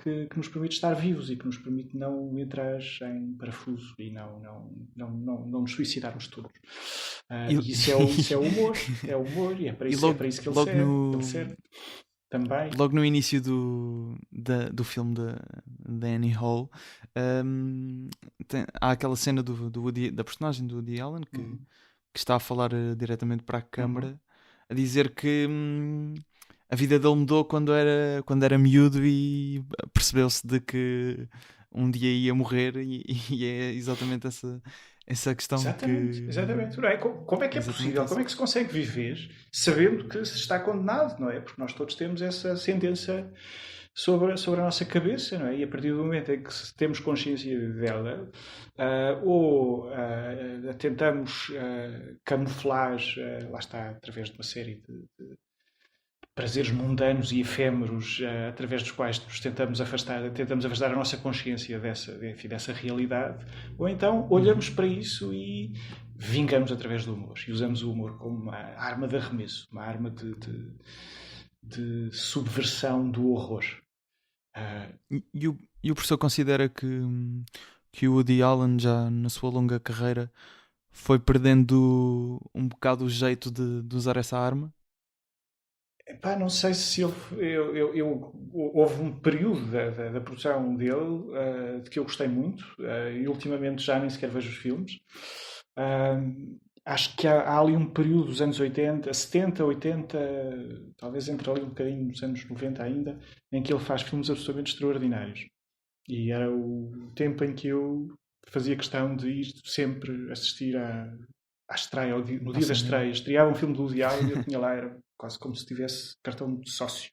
S3: que nos permite estar vivos e que nos permite não entrar em parafuso e não nos suicidarmos todos. E isso é o humor, e é para isso que ele serve. Também.
S2: Logo no início do filme da Annie Hall, há aquela cena da personagem do Woody Allen que está a falar diretamente para a câmara, a dizer que a vida dele mudou quando era miúdo e percebeu-se de que um dia ia morrer, e é exatamente essa questão.
S3: Exatamente. Não é? Como é que é possível? Como é que se consegue viver sabendo que se está condenado, não é? Porque nós todos temos essa sentença sobre a nossa cabeça, não é? E a partir do momento em que temos consciência dela, ou tentamos camuflar, lá está, através de uma série de prazeres mundanos e efêmeros, através dos quais nos tentamos afastar a nossa consciência dessa realidade, ou então olhamos para isso e vingamos através do humor, e usamos o humor como uma arma de arremesso, uma arma de subversão do horror.
S2: E o professor considera que o Woody Allen, já na sua longa carreira, foi perdendo um bocado o jeito de usar essa arma?
S3: Não sei se houve um período da produção dele de que eu gostei muito, e ultimamente já nem sequer vejo os filmes. Acho que há ali um período dos anos 80, 70, 80, talvez entre ali um bocadinho nos anos 90 ainda, em que ele faz filmes absolutamente extraordinários. E era o tempo em que eu fazia questão de ir sempre assistir à estreia, no dia da estreia. Estreava um filme do Woody Allen e eu tinha lá, era quase como se tivesse cartão de sócio,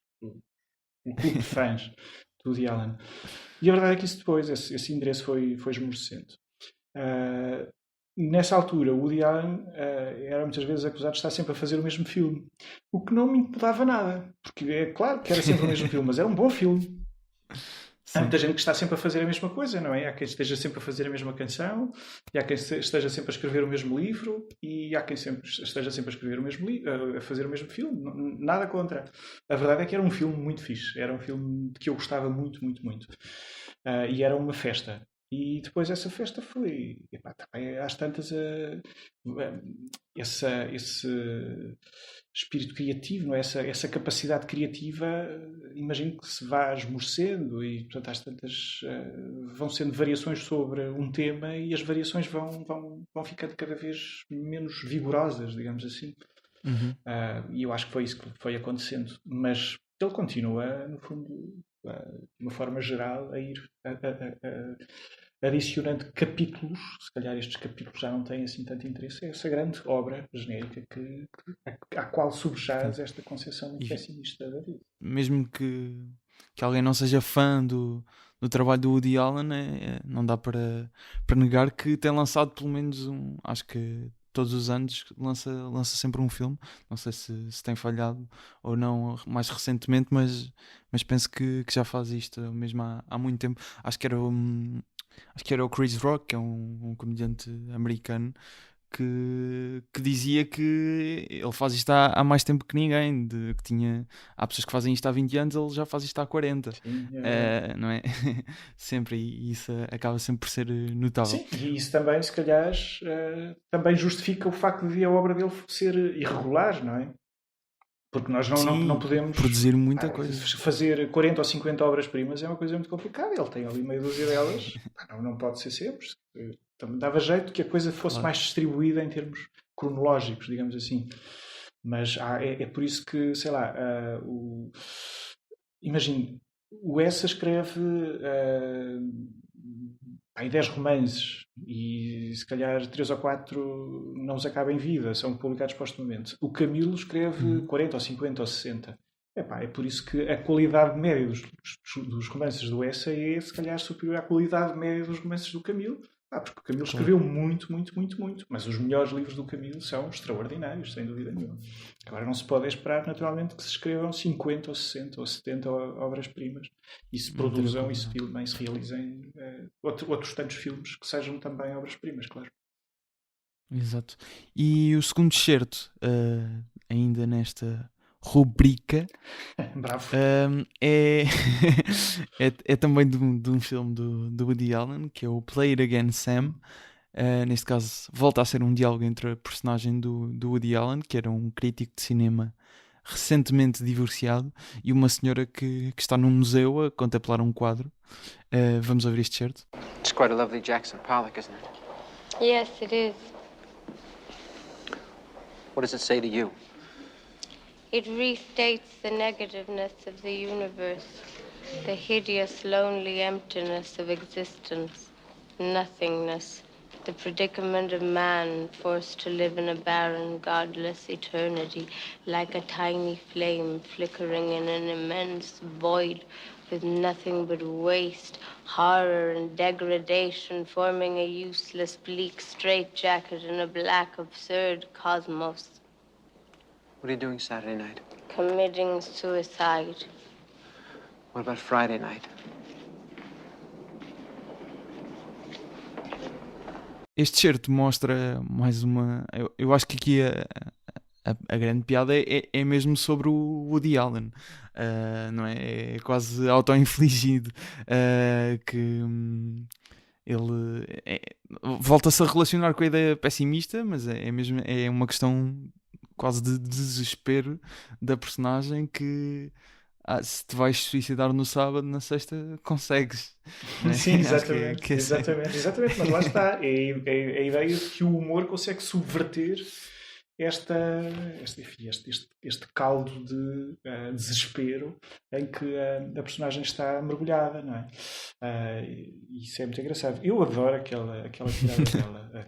S3: um clube de fãs do Woody Allen. E a verdade é que isso depois, esse endereço foi esmorecendo. Nessa altura, o Woody Allen era muitas vezes acusado de estar sempre a fazer o mesmo filme, o que não me incomodava nada, porque é claro que era sempre o mesmo filme, mas era um bom filme. Há muita gente que está sempre a fazer a mesma coisa, não é? Há quem esteja sempre a fazer a mesma canção, e há quem esteja sempre a escrever o mesmo livro, e há quem esteja sempre a escrever a fazer o mesmo filme. Nada contra. A verdade é que era um filme muito fixe. Era um filme que eu gostava muito, muito, muito. E era uma festa. E depois essa festa foi, epá, também às tantas, esse espírito criativo, não é? Essa capacidade criativa, imagino que se vá esmorecendo e, portanto, às tantas vão sendo variações sobre um tema e as variações vão ficando cada vez menos vigorosas, digamos assim. E eu acho que foi isso que foi acontecendo. Mas ele continua, no fundo, de uma forma geral, a ir adicionando capítulos. Se calhar estes capítulos já não têm assim tanto interesse. É essa grande obra genérica à qual subjaz esta concepção muito pessimista da vida.
S2: Mesmo que alguém não seja fã do trabalho do Woody Allen, não dá para negar que tem lançado pelo menos acho que todos os anos lança sempre um filme. Não sei se tem falhado ou não mais recentemente, mas penso que já faz isto mesmo há muito tempo. Acho que era o Chris Rock, que é um comediante americano, que dizia que ele faz isto há mais tempo que ninguém, há pessoas que fazem isto há 20 anos, ele já faz isto há 40.
S3: Sim,
S2: não é? Sempre, e isso acaba sempre por ser notável.
S3: Sim, e isso também, se calhar, também justifica o facto de a obra dele ser irregular, não é? Porque nós não podemos
S2: produzir muita coisa.
S3: Fazer 40 ou 50 obras-primas é uma coisa muito complicada. Ele tem ali meia dúzia delas. Não pode ser sempre. Também dava jeito que a coisa fosse mais distribuída em termos cronológicos, digamos assim. Mas é por isso que, sei lá, imagine, o Essa escreve 10 romances e se calhar 3 ou 4 não os acaba em vida, são publicados postumamente. O Camilo escreve 40 ou 50 ou 60. É por isso que a qualidade média dos romances do Essa é se calhar superior à qualidade média dos romances do Camilo. Porque o Camilo escreveu muito, muito, muito, muito. Mas os melhores livros do Camilo são extraordinários, sem dúvida nenhuma. Agora não se pode esperar, naturalmente, que se escrevam 50 ou 60 ou 70 obras-primas e se produzam e se filmem, se realizem outros tantos filmes que sejam também obras-primas, claro. Exato.
S2: E o segundo excerto, ainda nesta rubrica,
S3: Bravo.
S2: é também de um filme do Woody Allen, que é o Play It Again, Sam. Neste caso volta a ser um diálogo entre a personagem do Woody Allen, que era um crítico de cinema recentemente divorciado, e uma senhora que está num museu a contemplar um quadro. Vamos ouvir este certo.
S4: It's quite a lovely Jackson Pollock, isn't it?
S6: Yes, it is.
S4: What does it say to you?
S6: It restates the negativeness of the universe, the hideous, lonely emptiness of existence, nothingness, the predicament of man forced to live in a barren, godless eternity, like a tiny flame flickering in an immense void, with nothing but waste, horror, and degradation, forming a useless, bleak straitjacket in a black, absurd cosmos.
S4: What are you doing Saturday night?
S6: Committing suicide.
S4: What about Friday night?
S2: Este certo mostra mais uma... Eu acho que aqui a grande piada é mesmo sobre o Woody Allen. Não é? É quase auto-infligido. Que ele volta-se a relacionar com a ideia pessimista, mas é uma questão quase de desespero da personagem que se te vais suicidar no sábado, na sexta consegues. Né?
S3: Sim, exatamente. Exatamente, mas lá está. É a ideia de que o humor consegue subverter este caldo de desespero em que a personagem está mergulhada, não é? Isso é muito engraçado. Eu adoro aquela tirada dela.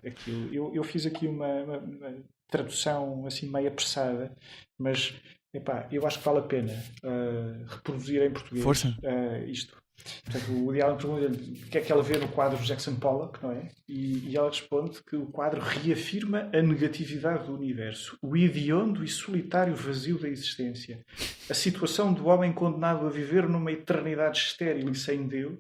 S3: Eu fiz aqui uma tradução assim meio apressada, mas eu acho que vale a pena reproduzir em português.
S2: Força.
S3: Isto. Portanto, o Woody Allen pergunta-lhe o que é que ela vê no quadro de Jackson Pollock, não é? E ela responde que o quadro reafirma a negatividade do universo, o hediondo e solitário vazio da existência, a situação do homem condenado a viver numa eternidade estéril e sem Deus,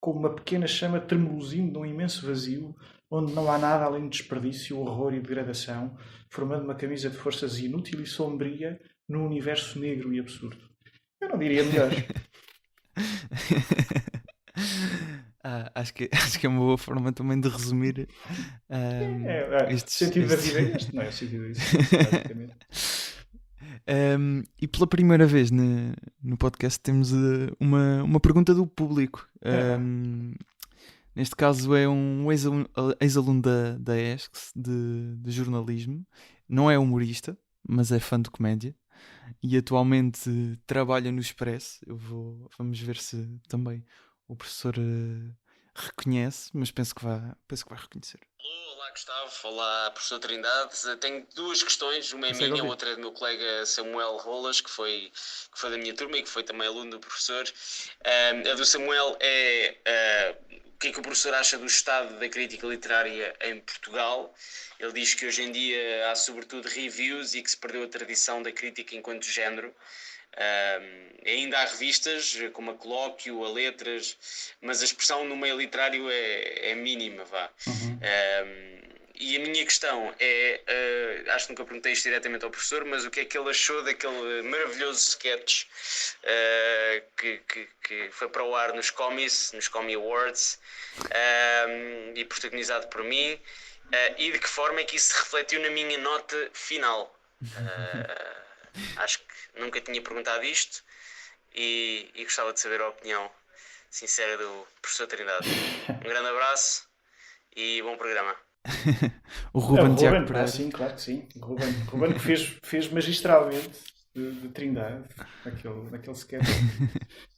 S3: como uma pequena chama tremuluzindo num imenso vazio, onde não há nada além de desperdício, horror e degradação, formando uma camisa de forças inútil e sombria num universo negro e absurdo. Eu não diria melhor.
S2: acho que é uma boa forma também de resumir
S3: O
S2: estes...
S3: sentido da vida é este, não é? O sentido da existência, basicamente.
S2: E pela primeira vez no podcast temos uma pergunta do público. Neste caso é um ex-aluno da ESCS de jornalismo. Não é humorista, mas é fã de comédia. E atualmente trabalha no Expresso. Vamos ver se também o professor reconhece, mas penso que vai reconhecer.
S7: Olá Gustavo, olá professor Trindade. Tenho duas questões, uma é
S2: Consegue
S7: minha,
S2: ouvir?
S7: outra é do meu colega Samuel Rolas, que foi da minha turma e que foi também aluno do professor. A do Samuel é o que é que o professor acha do estado da crítica literária em Portugal. Ele diz que hoje em dia há sobretudo reviews e que se perdeu a tradição da crítica enquanto género. Ainda há revistas como a Colóquio, a Letras, mas a expressão no meio literário é mínima, vá. E a minha questão é, acho que nunca perguntei isto diretamente ao professor, mas o que é que ele achou daquele maravilhoso sketch que foi para o ar nos Commie Awards, e protagonizado por mim, e de que forma é que isso se refletiu na minha nota final. Acho que nunca tinha perguntado isto e gostava de saber a opinião sincera do professor Trindade. Um grande abraço e bom programa.
S2: O Ruben Tiago
S3: Ruben,
S2: Pereira.
S3: sim, claro que sim. Ruben que fez magistralmente de Trindade, naquele sketch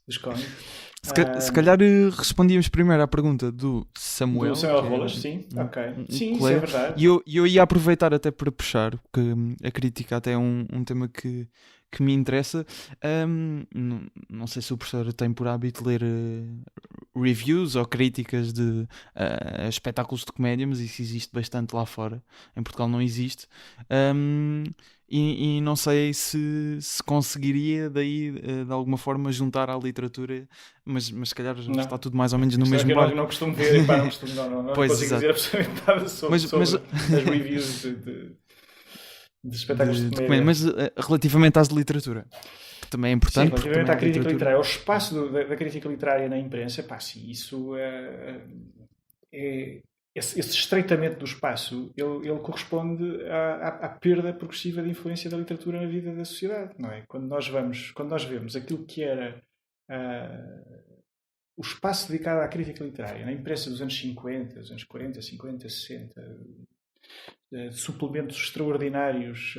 S3: dos cómicos.
S2: Se calhar respondíamos primeiro à pergunta do Samuel.
S3: Do Samuel
S2: que é
S3: Rolas, sim. Ok. Sim, isso
S2: colega.
S3: é verdade.
S2: E eu ia aproveitar até para puxar, porque a crítica até é um tema que me interessa. Não sei se o professor tem por hábito ler reviews ou críticas de espetáculos de comédia, mas isso existe bastante lá fora. Em Portugal não existe. E não sei se conseguiria daí de alguma forma juntar à literatura, mas se calhar
S3: Não.
S2: está tudo mais ou menos no
S3: Isto é
S2: mesmo
S3: que
S2: barco.
S3: não costumo ver, pá, não
S2: Pois,
S3: consigo
S2: exato.
S3: dizer absolutamente nada sobre as reviews de espetáculos de comédia.
S2: Mas relativamente às de literatura, que também é importante.
S3: Sim,
S2: porque
S3: relativamente à
S2: também a
S3: crítica
S2: literatura-
S3: literária, ao espaço da crítica literária na imprensa, pá, sim, isso esse estreitamento do espaço, ele corresponde à perda progressiva de influência da literatura na vida da sociedade, não é? Quando nós vemos aquilo que era o espaço dedicado à crítica literária na imprensa dos anos 50, dos anos 40, 50, 60, suplementos extraordinários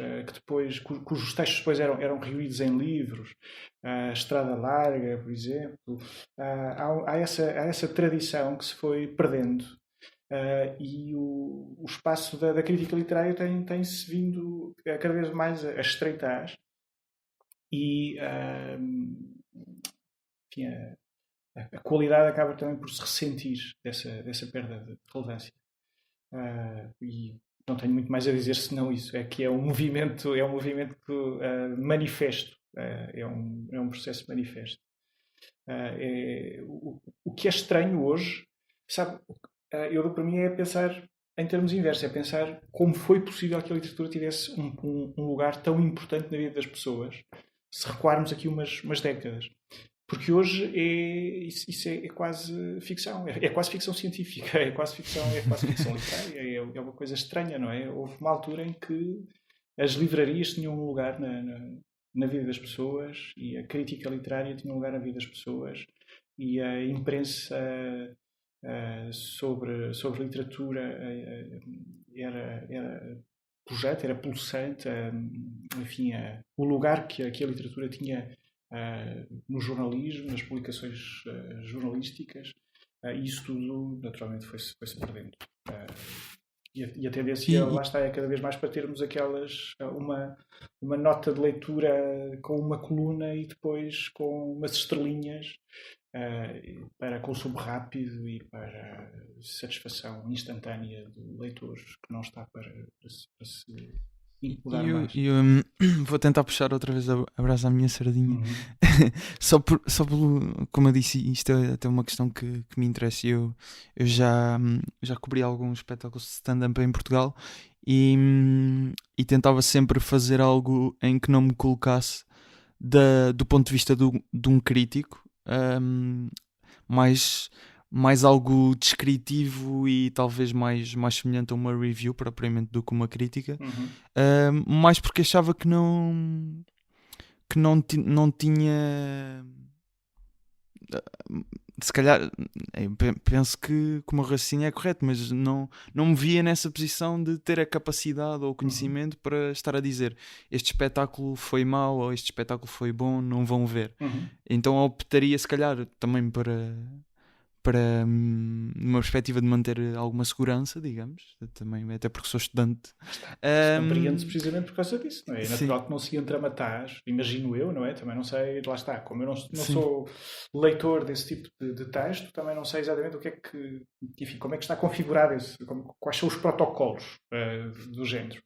S3: cujos textos depois eram reunidos em livros, a Estrada Larga, por exemplo, há essa tradição que se foi perdendo, e o espaço da crítica literária tem-se vindo cada vez mais a estreitar e enfim, a qualidade acaba também por se ressentir dessa perda de relevância. E não tenho muito mais a dizer senão isso. É que é um movimento manifesto. É um processo manifesto. O que é estranho hoje, sabe, para mim é pensar em termos inversos, é pensar como foi possível que a literatura tivesse um lugar tão importante na vida das pessoas, se recuarmos aqui umas décadas. Porque hoje isso é quase ficção, é quase ficção científica, é quase ficção literária, é uma coisa estranha, não é? Houve uma altura em que as livrarias tinham um lugar na vida das pessoas e a crítica literária tinha um lugar na vida das pessoas e a imprensa sobre literatura era pujante, era pulsante, enfim, o lugar que a literatura tinha no jornalismo, nas publicações jornalísticas, e isso tudo naturalmente foi-se perdendo. E a tendência, lá está, é cada vez mais para termos uma nota de leitura com uma coluna e depois com umas estrelinhas para consumo rápido e para satisfação instantânea do leitor que não está para se incomodar mais.
S2: Vou tentar puxar outra vez a brasa à minha sardinha. Só como eu disse, isto é até uma questão que me interessa. Eu já cobri alguns espetáculos de stand-up em Portugal e tentava sempre fazer algo em que não me colocasse do ponto de vista de um crítico, mais mais algo descritivo e talvez mais semelhante a uma review propriamente do que uma crítica. Mais porque achava que não tinha, se calhar, eu penso que o meu raciocínio é correto, mas não me via nessa posição de ter a capacidade ou o conhecimento para estar a dizer este espetáculo foi mau ou este espetáculo foi bom, não vão ver. Então optaria se calhar também para uma perspectiva de manter alguma segurança, digamos, também, até porque sou estudante.
S3: Compreende-se precisamente por causa disso, não é? É
S2: Sim.
S3: natural que não se entre a matar, imagino eu, não é? Também não sei, lá está, como eu não sou leitor desse tipo de texto, também não sei exatamente o que é que, enfim, como é que está configurado quais são os protocolos do género.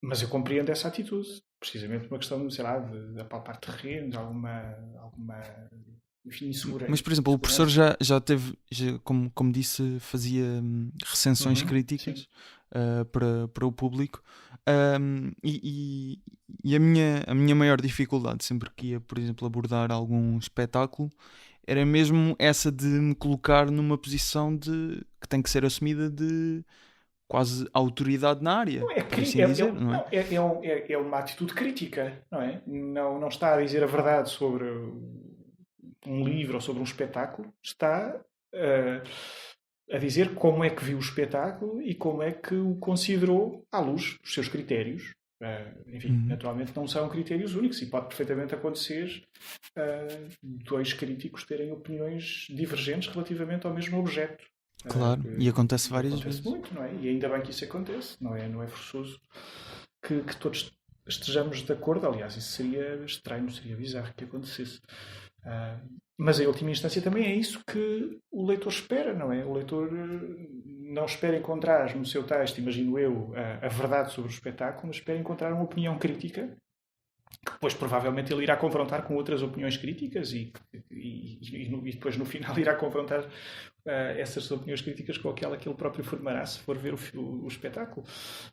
S3: Mas eu compreendo essa atitude, precisamente por uma questão, sei lá, de apalpar terrenos, alguma enfim, insegurança.
S2: Mas, por exemplo, o professor já teve, como disse, fazia recensões críticas para o público. E a minha maior dificuldade, sempre que ia, por exemplo, abordar algum espetáculo, era mesmo essa de me colocar numa posição que tem que ser assumida de quase autoridade na área.
S3: Não,
S2: por assim dizer, não é?
S3: É uma atitude crítica, não é? Não está a dizer a verdade sobre um livro ou sobre um espetáculo, está a dizer como é que viu o espetáculo e como é que o considerou à luz dos seus critérios. Enfim, naturalmente não são critérios únicos e pode perfeitamente acontecer dois críticos terem opiniões divergentes relativamente ao mesmo objeto.
S2: Claro, e acontece várias vezes.
S3: Muito, não é? E ainda bem que isso acontece, não é forçoso que todos estejamos de acordo. Aliás, isso seria estranho, seria bizarro que acontecesse. Mas em última instância também é isso que o leitor espera, não é? O leitor não espera encontrar no seu texto, imagino eu, a verdade sobre o espetáculo, mas espera encontrar uma opinião crítica que depois provavelmente ele irá confrontar com outras opiniões críticas e depois no final irá confrontar essas opiniões críticas com aquela que ele próprio formará se for ver o espetáculo.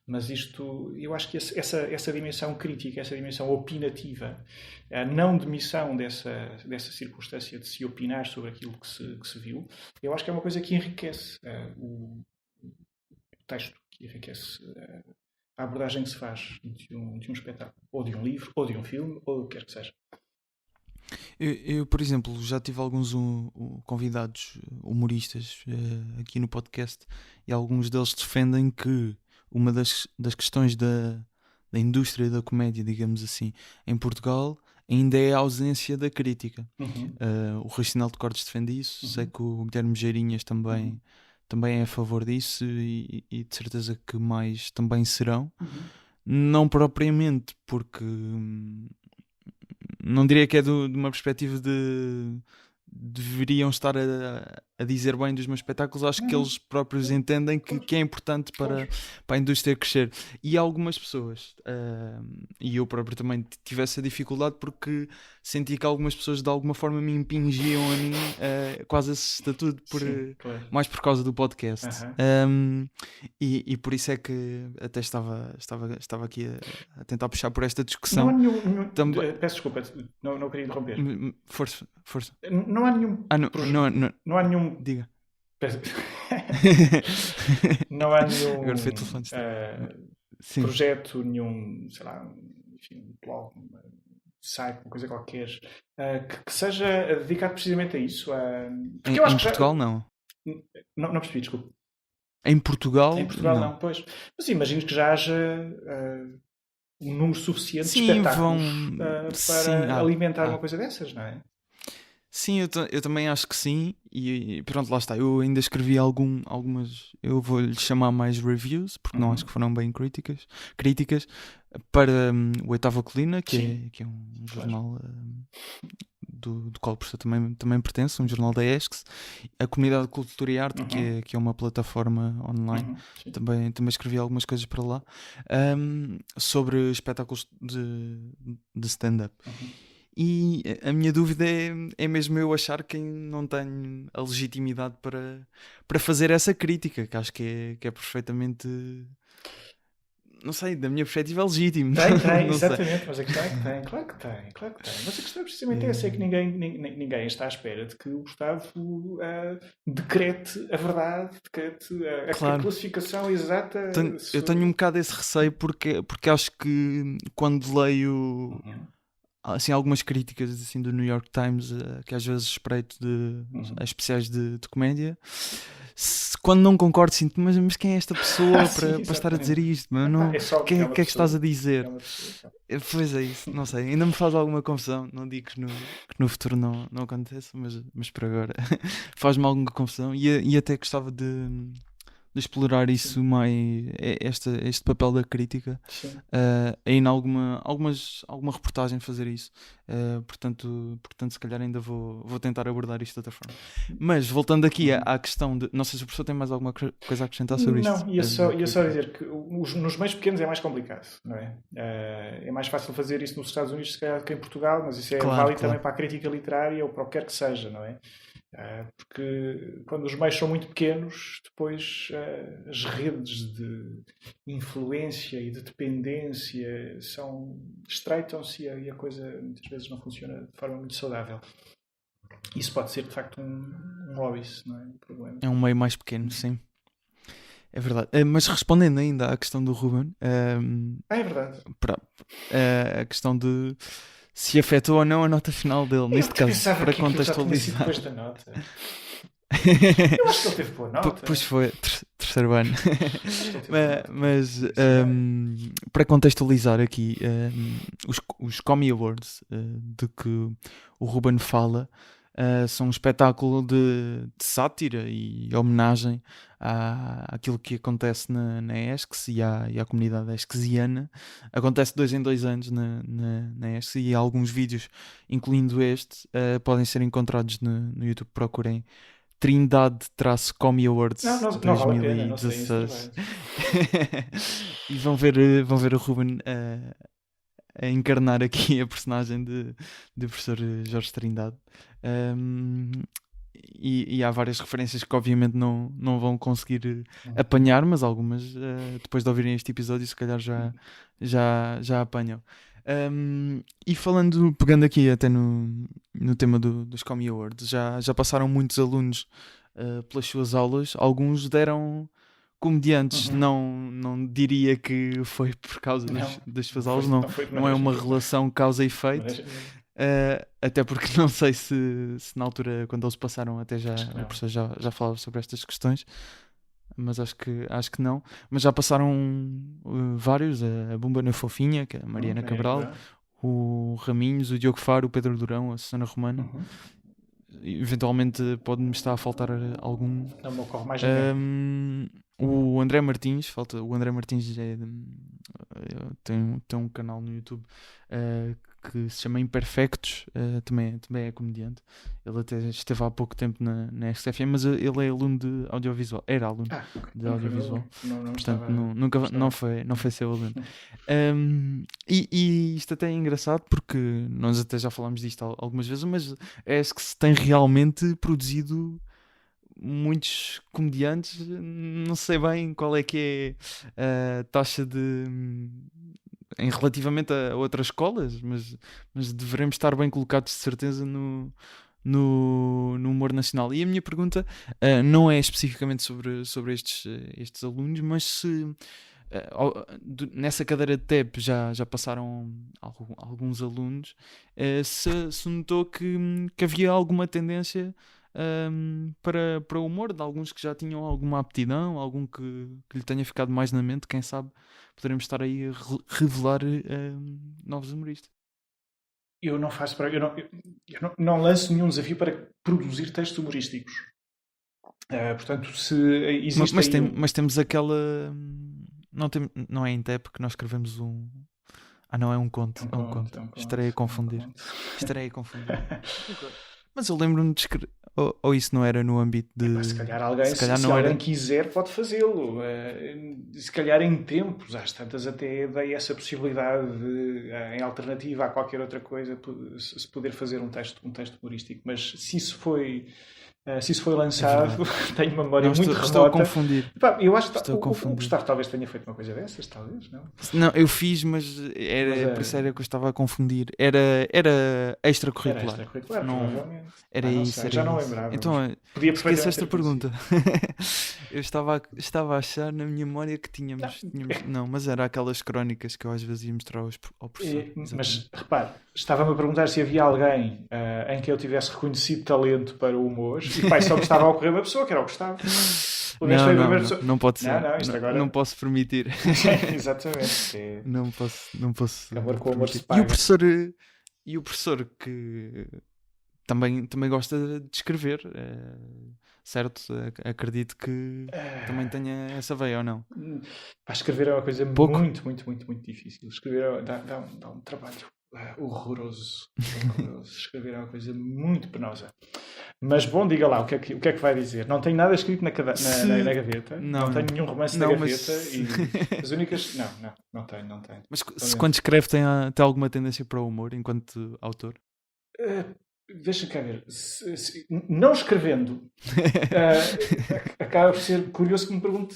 S3: Mas isto, eu acho que essa dimensão crítica, essa dimensão opinativa, a não demissão dessa circunstância de se opinar sobre aquilo que se viu, eu acho que é uma coisa que enriquece o texto, que enriquece a abordagem que se faz de um espetáculo, ou de um livro, ou de um filme, ou o que quer que seja.
S2: Eu, por exemplo, já tive alguns convidados humoristas aqui no podcast e alguns deles defendem que uma das questões da indústria da comédia, digamos assim, em Portugal ainda é a ausência da crítica. O Rui Sinal de Cortes defende isso, sei que o Guilherme Geirinhas também é a favor disso e de certeza que mais também serão. Não propriamente porque não diria que é de uma perspectiva de deveriam estar a dizer bem dos meus espetáculos. Acho que eles próprios entendem que é importante para a indústria crescer. E algumas pessoas, e eu próprio também tive essa dificuldade porque senti que algumas pessoas de alguma forma me impingiam a mim quase esse estatuto mais por causa do podcast. E por isso é que até estava aqui a tentar puxar por esta discussão.
S3: Não há nenhum peço desculpa, não queria interromper.
S2: Força.
S3: Não há nenhum não há nenhum
S2: diga.
S3: Não há nenhum
S2: Agora foi telefone,
S3: projeto, nenhum, sei lá, enfim, um blog, um site, uma coisa qualquer que seja dedicado precisamente a isso. Porque eu acho que
S2: Portugal não
S3: percebi, desculpa.
S2: Em Portugal
S3: não, pois. Mas imagino que já haja um número suficiente de espetáculos para alimentar uma coisa dessas, não é?
S2: Sim, eu também acho que sim. E pronto, lá está. Eu ainda escrevi algumas, eu vou-lhe chamar mais reviews, porque não acho que foram bem críticas para o Oitava Colina, que é um jornal do qual o professor também pertence, um jornal da ESCS, a Comunidade de Cultura e Arte, que é uma plataforma online. Também escrevi algumas coisas para lá sobre espetáculos de stand-up. E a minha dúvida é mesmo eu achar que não tenho a legitimidade para fazer essa crítica, que acho que é perfeitamente não sei, da minha perspectiva é legítimo.
S3: Tem,
S2: Não sei.
S3: exatamente, mas a questão é que tem, claro que tem, claro que tem. Mas a questão é precisamente essa, é que ninguém está à espera de que o Estado decrete a verdade, decrete a
S2: Claro.
S3: classificação exata.
S2: Eu tenho um bocado esse receio porque acho que quando leio assim, algumas críticas assim, do New York Times, que às vezes espreito a especiais de comédia, quando não concordo sinto, mas quem é esta pessoa
S3: Sim,
S2: para estar a dizer
S3: exatamente.
S2: isto? Mano?
S3: É só
S2: O que
S3: é
S2: é
S3: uma
S2: que estás a
S3: pessoa.
S2: dizer?
S3: É uma pessoa.
S2: Pois é isso, não sei, ainda me faz alguma confusão, não digo que no futuro não aconteça, mas por agora faz-me alguma confusão e até gostava de explorar isso mais, este papel da crítica,
S3: Sim.
S2: em alguma reportagem fazer isso. Portanto, se calhar ainda vou tentar abordar isto de outra forma. Mas voltando aqui à questão de, não sei se o professor tem mais alguma coisa a acrescentar sobre isto.
S3: Não, ia só dizer que nos meios pequenos é mais complicado, não é? É mais fácil fazer isso nos Estados Unidos, se calhar, do que em Portugal, mas isso é válido também para a crítica literária ou para o que quer que seja, não é? Porque quando os meios são muito pequenos, depois as redes de influência e de dependência estreitam-se e a coisa muitas vezes não funciona de forma muito saudável. Isso pode ser de facto um óbice, não é? Um problema.
S2: É um meio mais pequeno, sim. É verdade. Mas respondendo ainda à questão do Ruben,
S3: É verdade.
S2: a questão de se afetou ou não a nota final dele, neste caso, para contextualizar.
S3: Depois da nota. Eu acho que ele teve boa nota.
S2: Pois foi, terceiro ano. Mas para contextualizar aqui, os Commie Awards de que o Ruben fala são um espetáculo de sátira e homenagem àquilo que acontece na ESCS e à comunidade esquesiana. Acontece 2 em 2 anos na ESCS e alguns vídeos, incluindo este, podem ser encontrados no YouTube. Procurem Trindade-Commie Awards
S3: não vale a pena, não sei
S2: 2016 e vão ver o Ruben a encarnar aqui a personagem de professor Jorge Trindade. E há várias referências que obviamente não vão conseguir apanhar, mas algumas depois de ouvirem este episódio se calhar já apanham. E pegando aqui até no tema dos Commie Awards, já passaram muitos alunos pelas suas aulas, alguns deram comediantes, não diria que foi por causa das suas aulas, não é uma relação causa e efeito, até porque não sei se na altura quando eles passaram até o professor já falava sobre estas questões, mas acho que não. Mas já passaram vários, a Bumba na Fofinha, que é a Mariana Cabral, o Raminhos, o Diogo Faro, o Pedro Durão, a Susana Romana. Eventualmente pode-me estar a faltar algum.
S3: Não me ocorre mais
S2: o André Martins, o André Martins tem um canal no YouTube que se chama Imperfectos, também é comediante. Ele até esteve há pouco tempo na SFM, mas ele é aluno de audiovisual, era aluno de audiovisual. Portanto, não foi seu aluno. E isto até é engraçado porque nós até já falámos disto algumas vezes, mas é que se tem realmente produzido muitos comediantes, não sei bem qual é que é a taxa em relativamente a outras escolas, mas devemos estar bem colocados de certeza no humor nacional. E a minha pergunta não é especificamente sobre estes alunos, mas se nessa cadeira de TEP já passaram alguns alunos, se notou que havia alguma tendência para o humor, de alguns que já tinham alguma aptidão, algum que lhe tenha ficado mais na mente, quem sabe poderemos estar aí a revelar novos humoristas.
S3: Eu não faço eu não lanço nenhum desafio para produzir textos humorísticos. Portanto, se existe
S2: mas temos aquela não é em TEP que nós escrevemos não, é um conto. É um conto. Estarei a confundir. Mas eu lembro-me de escrever. Ou isso não era no âmbito de.
S3: Se calhar alguém, se alguém quiser, pode fazê-lo. Se calhar em tempos, às tantas até dei essa possibilidade de, em alternativa a qualquer outra coisa, se poder fazer um texto humorístico. Mas se isso foi Se isso foi lançado, tenho uma memória
S2: Não,
S3: muito
S2: estou a
S3: remota.
S2: confundir.
S3: Pá, eu acho que
S2: Estou a
S3: o
S2: confundir.
S3: Gustavo talvez tenha feito uma coisa dessas, talvez, não?
S2: Não, eu fiz, mas
S3: Mas
S2: por isso era que eu estava a confundir. Era extracurricular.
S3: Era extracurricular,
S2: Não,
S3: provavelmente.
S2: era
S3: Não
S2: isso,
S3: sei,
S2: era
S3: já não
S2: isso.
S3: lembrava.
S2: Então,
S3: mas podia
S2: esqueci
S3: perfeitamente
S2: esta
S3: ter conhecido.
S2: pergunta. Eu estava a achar na minha memória que tínhamos. Não, mas era aquelas crónicas que eu às vezes ia mostrar ao professor.
S3: Mas
S2: Exatamente.
S3: repare, estava-me a perguntar se havia alguém em que eu tivesse reconhecido talento para o humor e pai, só me estava a ocorrer uma pessoa, que era o Gustavo. Pelo menos foi a primeira pessoa.
S2: Não pode ser.
S3: Não, isto agora.
S2: Não posso permitir.
S3: Exatamente.
S2: Não posso
S3: Amor com amor se
S2: permitir.
S3: paga.
S2: E o professor que também gosta de escrever, certo? Acredito que também tenha essa veia, ou não?
S3: Pá, escrever é uma coisa
S2: Pouco.
S3: muito, muito, muito, muito difícil. Escrever dá um trabalho horroroso. Escrever é uma coisa muito penosa. Mas bom, diga lá, o que é que vai dizer? Não tenho nada escrito na gaveta. Não tenho nenhum romance na gaveta. E as únicas... Não tenho.
S2: Mas quando escreve tem alguma tendência para o humor enquanto autor?
S3: Deixa cá ver. Não escrevendo, acaba por ser curioso que me pergunte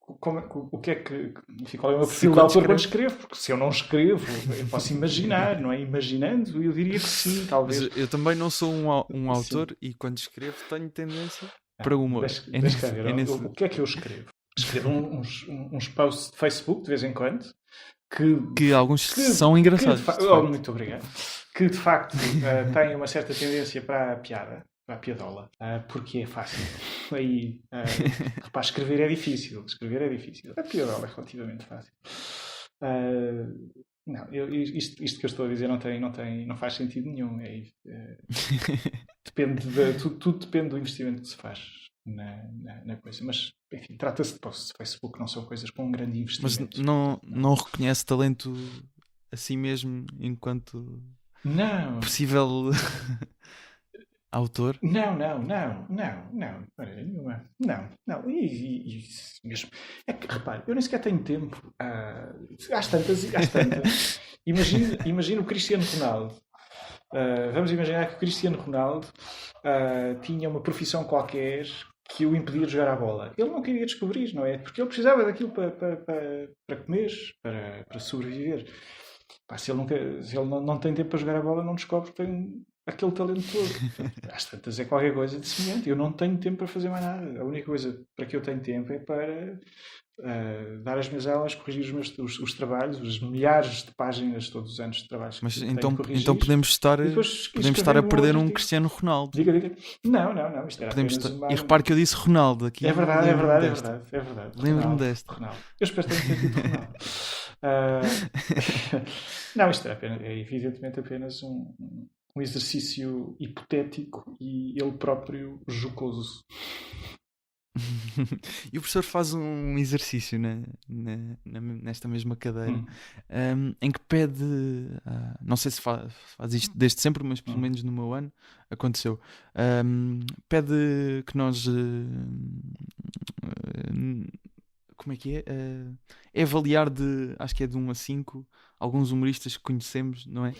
S3: o que é que... Enfim, qual é o meu perfil de autor quando escrevo? Porque se eu não escrevo, eu posso imaginar, não é? Imaginando, eu diria que sim, talvez.
S2: Mas eu também não sou um autor e quando escrevo tenho tendência para o humor.
S3: Deixa cá ver. O que é que eu escrevo? Escrevo uns posts de Facebook de vez em quando
S2: que alguns são engraçados.
S3: Muito obrigado. Que de facto têm uma certa tendência para a piada, para a piadola, porque é fácil. Aí, repare, escrever é difícil. A piadola é relativamente fácil. Isto que eu estou a dizer não faz sentido nenhum. Tudo depende do investimento que se faz na coisa. Mas, enfim, trata-se de posts de Facebook, não são coisas com um grande investimento.
S2: Mas não reconhece talento assim mesmo enquanto possível autor?
S3: Não, maneira nenhuma. Não. E mesmo. É que, repare, eu nem sequer tenho tempo. Às tantas. Imagina o Cristiano Ronaldo. Vamos imaginar que o Cristiano Ronaldo tinha uma profissão qualquer que o impedia de jogar a bola. Ele não queria descobrir, não é? Porque ele precisava daquilo para comer, para sobreviver. Se ele não tem tempo para jogar a bola, não descobre que tem aquele talento todo. Às tantas é qualquer coisa de semelhante. Eu não tenho tempo para fazer mais nada. A única coisa para que eu tenho tempo é para dar as minhas aulas, corrigir os trabalhos, os milhares de páginas todos os anos de trabalhos.
S2: Mas então podemos estar a perder um Cristiano Ronaldo.
S3: Diga. Não. Isto era
S2: E repare que eu disse Ronaldo aqui.
S3: É verdade.
S2: Lembro-me desta.
S3: Ronaldo. Eu espero que tenha sentido Ronaldo. Não, isto é evidentemente apenas um exercício hipotético e ele próprio jocoso.
S2: E o professor faz um exercício nesta mesma cadeira em que pede, não sei se faz isto desde sempre, mas pelo menos no meu ano aconteceu, pede que nós como é que é? É avaliar acho que é de 1 a 5 alguns humoristas que conhecemos, não é?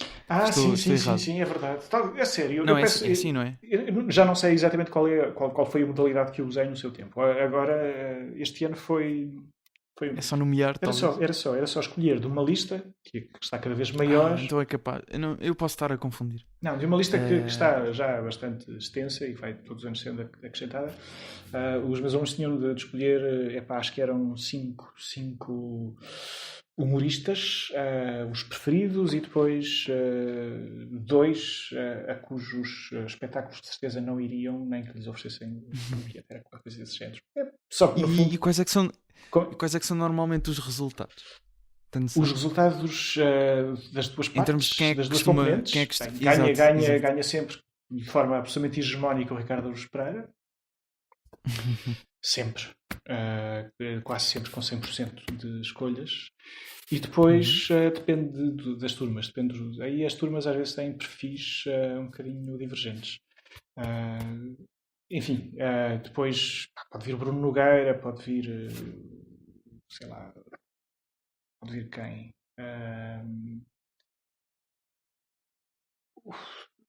S3: Sim, é verdade. É sério.
S2: Não, é assim, não é?
S3: Eu já não sei exatamente qual foi a modalidade que eu usei no seu tempo. Agora, este ano foi
S2: é só nomear,
S3: era só escolher de uma lista que está cada vez maior.
S2: Então é capaz. Eu posso estar a confundir.
S3: Não, de uma lista que está já bastante extensa e vai todos os anos sendo acrescentada. Os meus alunos tinham de escolher, acho que eram 5 humoristas, os preferidos, e depois 2 a cujos espetáculos de certeza não iriam, nem que lhes oferecessem era qualquer coisa desse género. Só que, no fundo,
S2: e quais é que são normalmente os resultados?
S3: Os resultados das duas partes,
S2: em termos de quem é que
S3: das duas
S2: costuma,
S3: componentes,
S2: quem é que
S3: ganha sempre de forma absolutamente hegemónica o Ricardo Araújo Pereira. Sempre. Quase sempre com 100% de escolhas. E depois depende das turmas. Aí as turmas às vezes têm perfis um bocadinho divergentes. Enfim, depois pode vir Bruno Nogueira, pode vir sei lá, pode vir quem?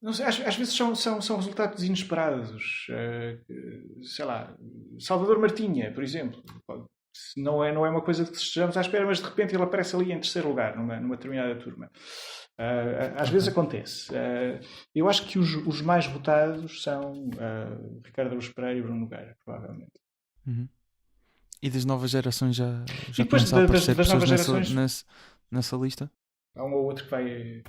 S3: Não sei, às vezes são resultados inesperados. Sei lá, Salvador Martinha, por exemplo. Não é uma coisa que estejamos à espera, mas de repente ele aparece ali em terceiro lugar, numa determinada turma. Às vezes acontece. Eu acho que os mais votados são Ricardo Araújo Pereira e Bruno Nogueira, provavelmente.
S2: Uhum. E das novas gerações já
S3: depois
S2: começam a aparecer
S3: das novas
S2: pessoas
S3: gerações,
S2: nessa lista?
S3: há um ou outro que vai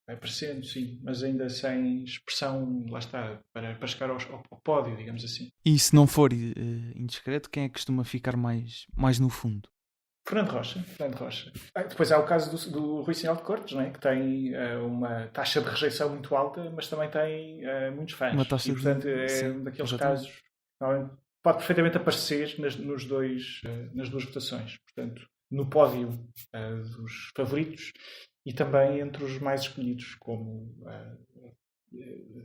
S3: aparecendo, sim, mas ainda sem expressão, lá está, para chegar ao pódio, digamos assim.
S2: E se não for indiscreto, quem é que costuma ficar mais no fundo?
S3: Fernando Rocha. Depois há o caso do Rui Sinal de Cortes, não é? Que tem uma taxa de rejeição muito alta, mas também tem muitos fãs.
S2: Uma taxa
S3: e, portanto,
S2: sim,
S3: daqueles
S2: exatamente.
S3: casos, normalmente, pode perfeitamente aparecer nas duas votações. Portanto, no pódio dos favoritos e também entre os mais escolhidos como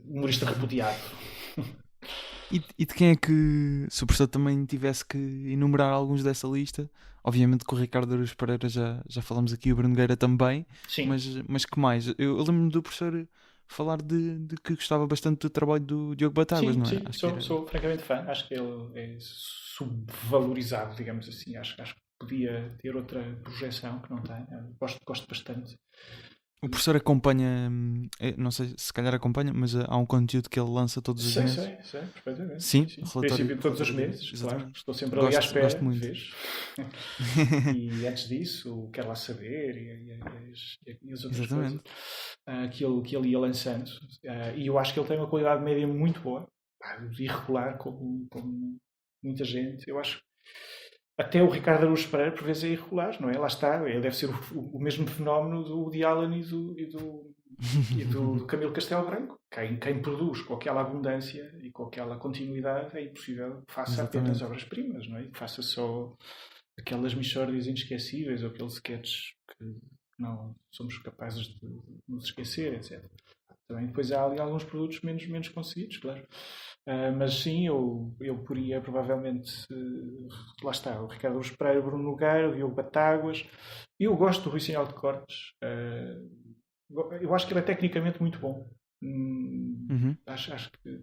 S3: humorista repudiado.
S2: E de quem é que, se o professor também tivesse que enumerar alguns dessa lista, obviamente com o Ricardo Araújo Pereira já falamos aqui, o Bruno Nogueira também,
S3: Sim.
S2: mas que mais? Eu lembro-me do professor falar de que gostava bastante do trabalho do Diogo Batáguas, não é?
S3: Sim, sou francamente fã. Acho que ele é subvalorizado, digamos assim. Acho que podia ter outra projeção que não tem. Gosto bastante.
S2: O professor acompanha, não sei se calhar acompanha, mas há um conteúdo que ele lança todos os meses.
S3: Sei, perfeitamente.
S2: Sim,
S3: No princípio de todos os meses, claro. Estou sempre ali à espera.
S2: Gosto muito.
S3: E antes disso, o Quero Lá Saber e as outras
S2: Exatamente.
S3: coisas que ele ia lançando. E eu acho que ele tem uma qualidade média muito boa, irregular, como muita gente. Eu acho que até o Ricardo Araújo Pereira, por vezes, é irregular, não é? Lá está, ele deve ser o mesmo fenómeno do Woody Allen e do Camilo Castelo Branco. Quem produz com aquela abundância e com aquela continuidade é impossível que faça apenas obras-primas, não é? Que faça só aquelas mixórdias inesquecíveis ou aqueles sketches que não somos capazes de nos esquecer, etc. Também depois há ali alguns produtos menos conseguidos, claro. Mas sim, eu poria provavelmente, lá está, o Ricardo Araújo Pereira, o Bruno Nogueira, o Diogo Batáguas. Eu gosto do Rui Sinal de Cortes. Eu acho que ele é tecnicamente muito bom. Acho que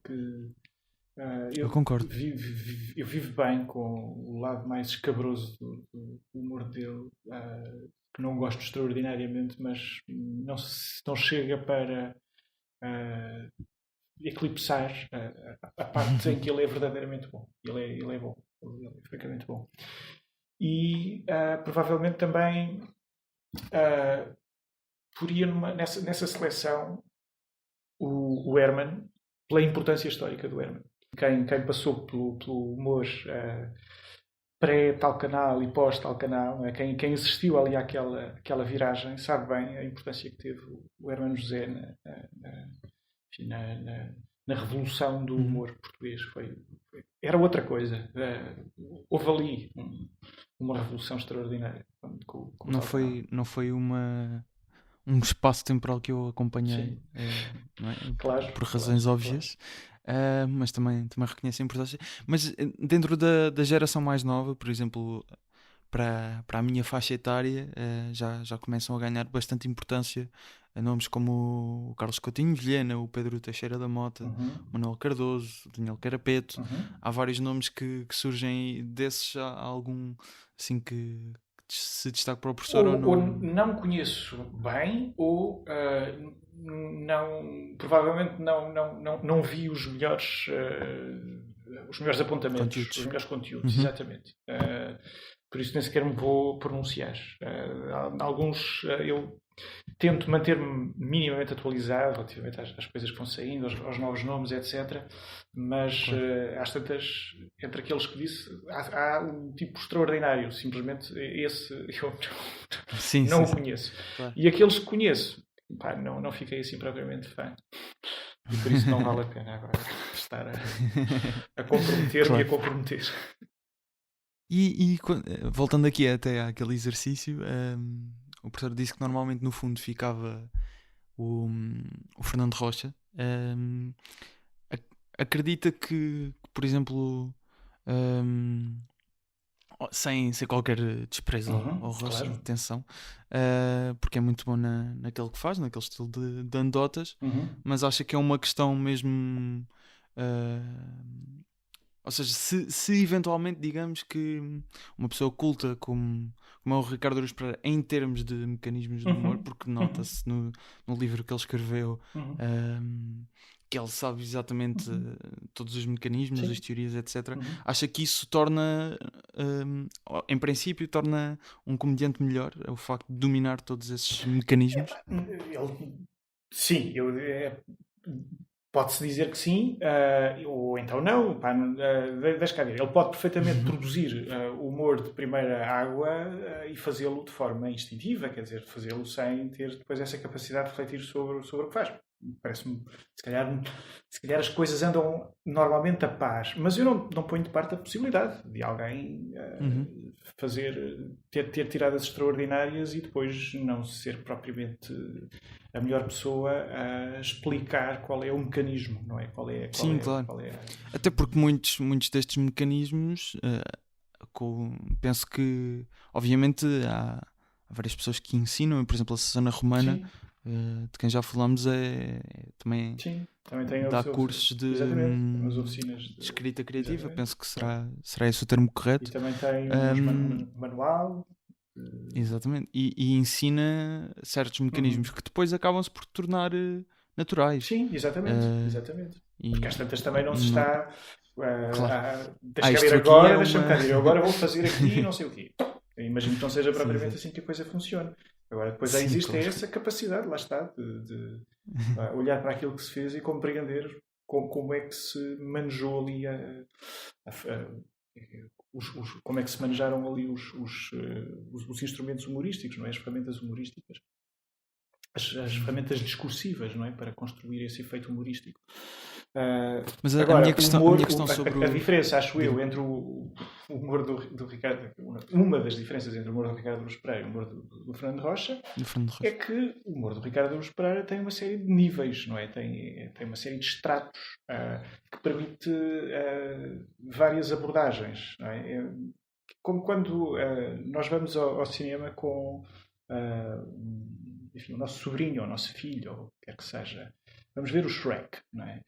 S2: eu concordo.
S3: Eu vivo bem com o lado mais escabroso do humor dele, que não gosto extraordinariamente, mas não chega para eclipsar a parte em que ele é verdadeiramente bom. Ele é bom. Ele é francamente bom. E provavelmente também poria nessa seleção o Herman, pela importância histórica do Herman. Quem passou pelo humor pré-tal canal e pós-tal canal, quem assistiu ali àquela viragem, sabe bem a importância que teve o Hermano José na revolução do humor português. Era outra coisa. Houve ali uma revolução extraordinária.
S2: Não foi um espaço temporal que eu acompanhei, não é?
S3: Claro,
S2: por razões óbvias. Mas também reconheço a importância. Mas dentro da geração mais nova, por exemplo, para a minha faixa etária, já começam a ganhar bastante importância nomes como o Carlos Coutinho Vilhena, o Pedro Teixeira da Mota, o Manuel Cardoso, o Daniel Carapeto. Há vários nomes que surgem desses. Há algum assim que se destaca para o professor ou
S3: não conheço bem ou provavelmente não vi os melhores apontamentos, os melhores conteúdos, exatamente. Por isso nem sequer me vou pronunciar. Alguns eu tento manter-me minimamente atualizado relativamente às coisas que vão saindo, aos novos nomes, etc. Mas às tantas, entre aqueles que disse, há um tipo extraordinário. Simplesmente esse eu não o conheço.
S2: Claro.
S3: E aqueles que conheço, não fiquei assim propriamente fã. E por isso não vale a pena agora estar a comprometer-me e a comprometer.
S2: E voltando aqui até àquele exercício, o professor disse que normalmente no fundo ficava o Fernando Rocha. Acredita que, por exemplo, sem qualquer desprezo ao rosto,
S3: claro.
S2: atenção, porque é muito bom naquele que faz, naquele estilo de anedotas, mas acho que é uma questão mesmo. Ou seja, se eventualmente digamos que uma pessoa culta como é o Ricardo Araújo Pereira em termos de mecanismos de humor, porque nota-se no livro que ele escreveu que ele sabe exatamente todos os mecanismos,
S3: Sim.
S2: as teorias, etc. Acha que isso torna, em princípio, torna um comediante melhor, o facto de dominar todos esses mecanismos?
S3: Sim, pode-se dizer que sim, ou então não. Pá, deixa cá ver. Ele pode perfeitamente produzir humor de primeira água e fazê-lo de forma instintiva, quer dizer, fazê-lo sem ter depois essa capacidade de refletir sobre o que faz. Parece-me, se calhar as coisas andam normalmente a paz, mas eu não ponho de parte a possibilidade de alguém ter tiradas extraordinárias e depois não ser propriamente a melhor pessoa a explicar qual é o mecanismo, não é?
S2: Sim, claro. Até porque muitos destes mecanismos, penso que, obviamente, há várias pessoas que ensinam, por exemplo, a Susana Romana, de quem já falámos, também
S3: tem
S2: dá cursos de
S3: as oficinas de
S2: escrita criativa,
S3: exatamente.
S2: penso que será esse o termo correto.
S3: E também tem manual.
S2: Exatamente, e ensina certos mecanismos que depois acabam-se por tornar naturais.
S3: Sim, exatamente. Porque às tantas também não se está deixa-me ver agora, deixa-me cá ver, eu agora vou fazer aqui não sei o quê. Eu imagino que não seja propriamente assim que a coisa funciona. Agora, depois existe essa capacidade, lá está, de olhar para aquilo que se fez e compreender como é que se manejou ali como é que se manejaram ali os instrumentos humorísticos, não é? As ferramentas humorísticas, as ferramentas discursivas, não é? Para construir esse efeito humorístico.
S2: Mas
S3: agora,
S2: a minha questão sobre
S3: a diferença, acho eu, entre o humor do Ricardo, uma das diferenças entre o humor do Ricardo Araújo Pereira e o humor do Fernando Rocha é que o humor do Ricardo Araújo Pereira tem uma série de níveis, não é? Tem uma série de estratos que permite várias abordagens, não é? Como quando nós vamos ao cinema com enfim, o nosso sobrinho ou o nosso filho, ou o que quer que seja. Vamos ver o Shrek, não é?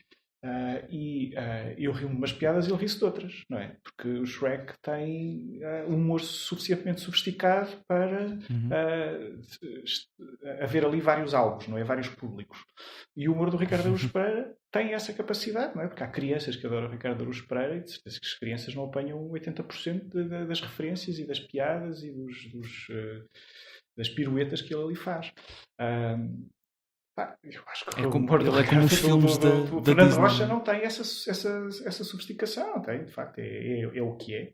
S3: Eu rio-me de umas piadas e ele ri-se de outras, não é? Porque o Shrek tem um humor suficientemente sofisticado para haver ali vários alvos, não é? Vários públicos. E o humor do Ricardo Araújo Pereira tem essa capacidade, não é? Porque há crianças que adoram o Ricardo Araújo Pereira e de certeza que as crianças não apanham 80% das referências e das piadas e das piruetas que ele ali faz. Eu acho que
S2: ele é como os filmes da
S3: Fernando
S2: Disney.
S3: Rocha não tem essa sofisticação, não tem, de facto, é o que é.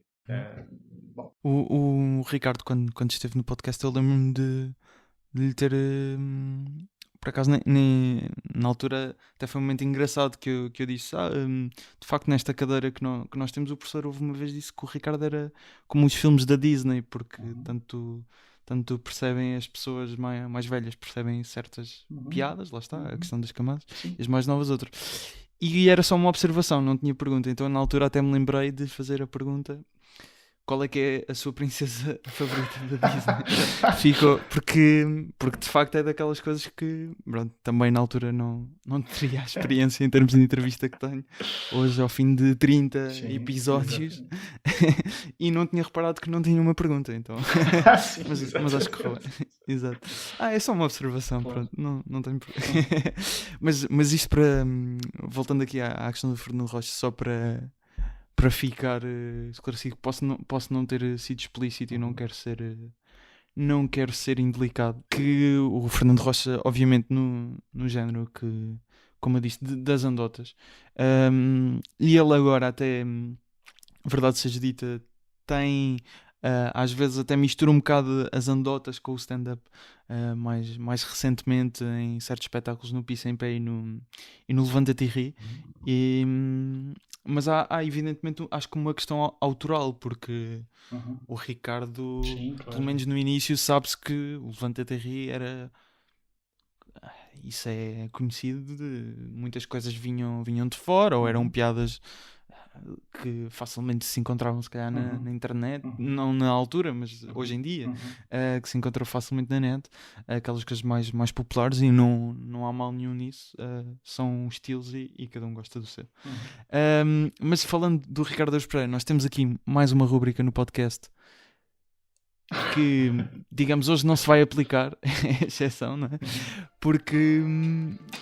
S3: Bom.
S2: O Ricardo, quando esteve no podcast, eu lembro-me de lhe ter por acaso na altura até foi um momento engraçado que eu disse de facto nesta cadeira que nós temos, o professor houve uma vez disse que o Ricardo era como os filmes da Disney, porque tanto percebem as pessoas mais velhas, percebem certas piadas, lá está, a questão das camadas, e as mais novas outras. E era só uma observação, não tinha pergunta, então na altura até me lembrei de fazer a pergunta: qual é que é a sua princesa favorita da Disney? Ficou, porque de facto é daquelas coisas que, pronto, também na altura não teria a experiência em termos de entrevista que tenho hoje ao fim de 30 episódios e não tinha reparado que não tinha uma pergunta, então
S3: Sim,
S2: mas acho que exato. É só uma observação,
S3: claro.
S2: Pronto, não tenho mas isto para voltando aqui à questão do Fernando Rocha, só para ficar esclarecido, posso não ter sido explícito e não quero ser indelicado, que o Fernando Rocha, obviamente no género que, como eu disse, das andotas, e ele agora até, verdade seja dita, tem às vezes até mistura um bocado as andotas com o stand-up, mais recentemente em certos espetáculos no Pisa em Pé e no Levanta-te e Ri, mas há evidentemente acho que uma questão autoral, porque o Ricardo,
S3: Sim, claro.
S2: pelo menos no início, sabe-se que o Levanta-te e Ri era, isso é conhecido, muitas coisas vinham de fora, ou eram piadas que facilmente se encontravam se calhar na internet, não na altura, mas hoje em dia, que se encontram facilmente na net, aquelas coisas mais populares, e não há mal nenhum nisso, são estilos e cada um gosta do seu. Mas falando do Ricardo Araújo Pereira, nós temos aqui mais uma rubrica no podcast que, digamos, hoje não se vai aplicar, é exceção, não é? Porque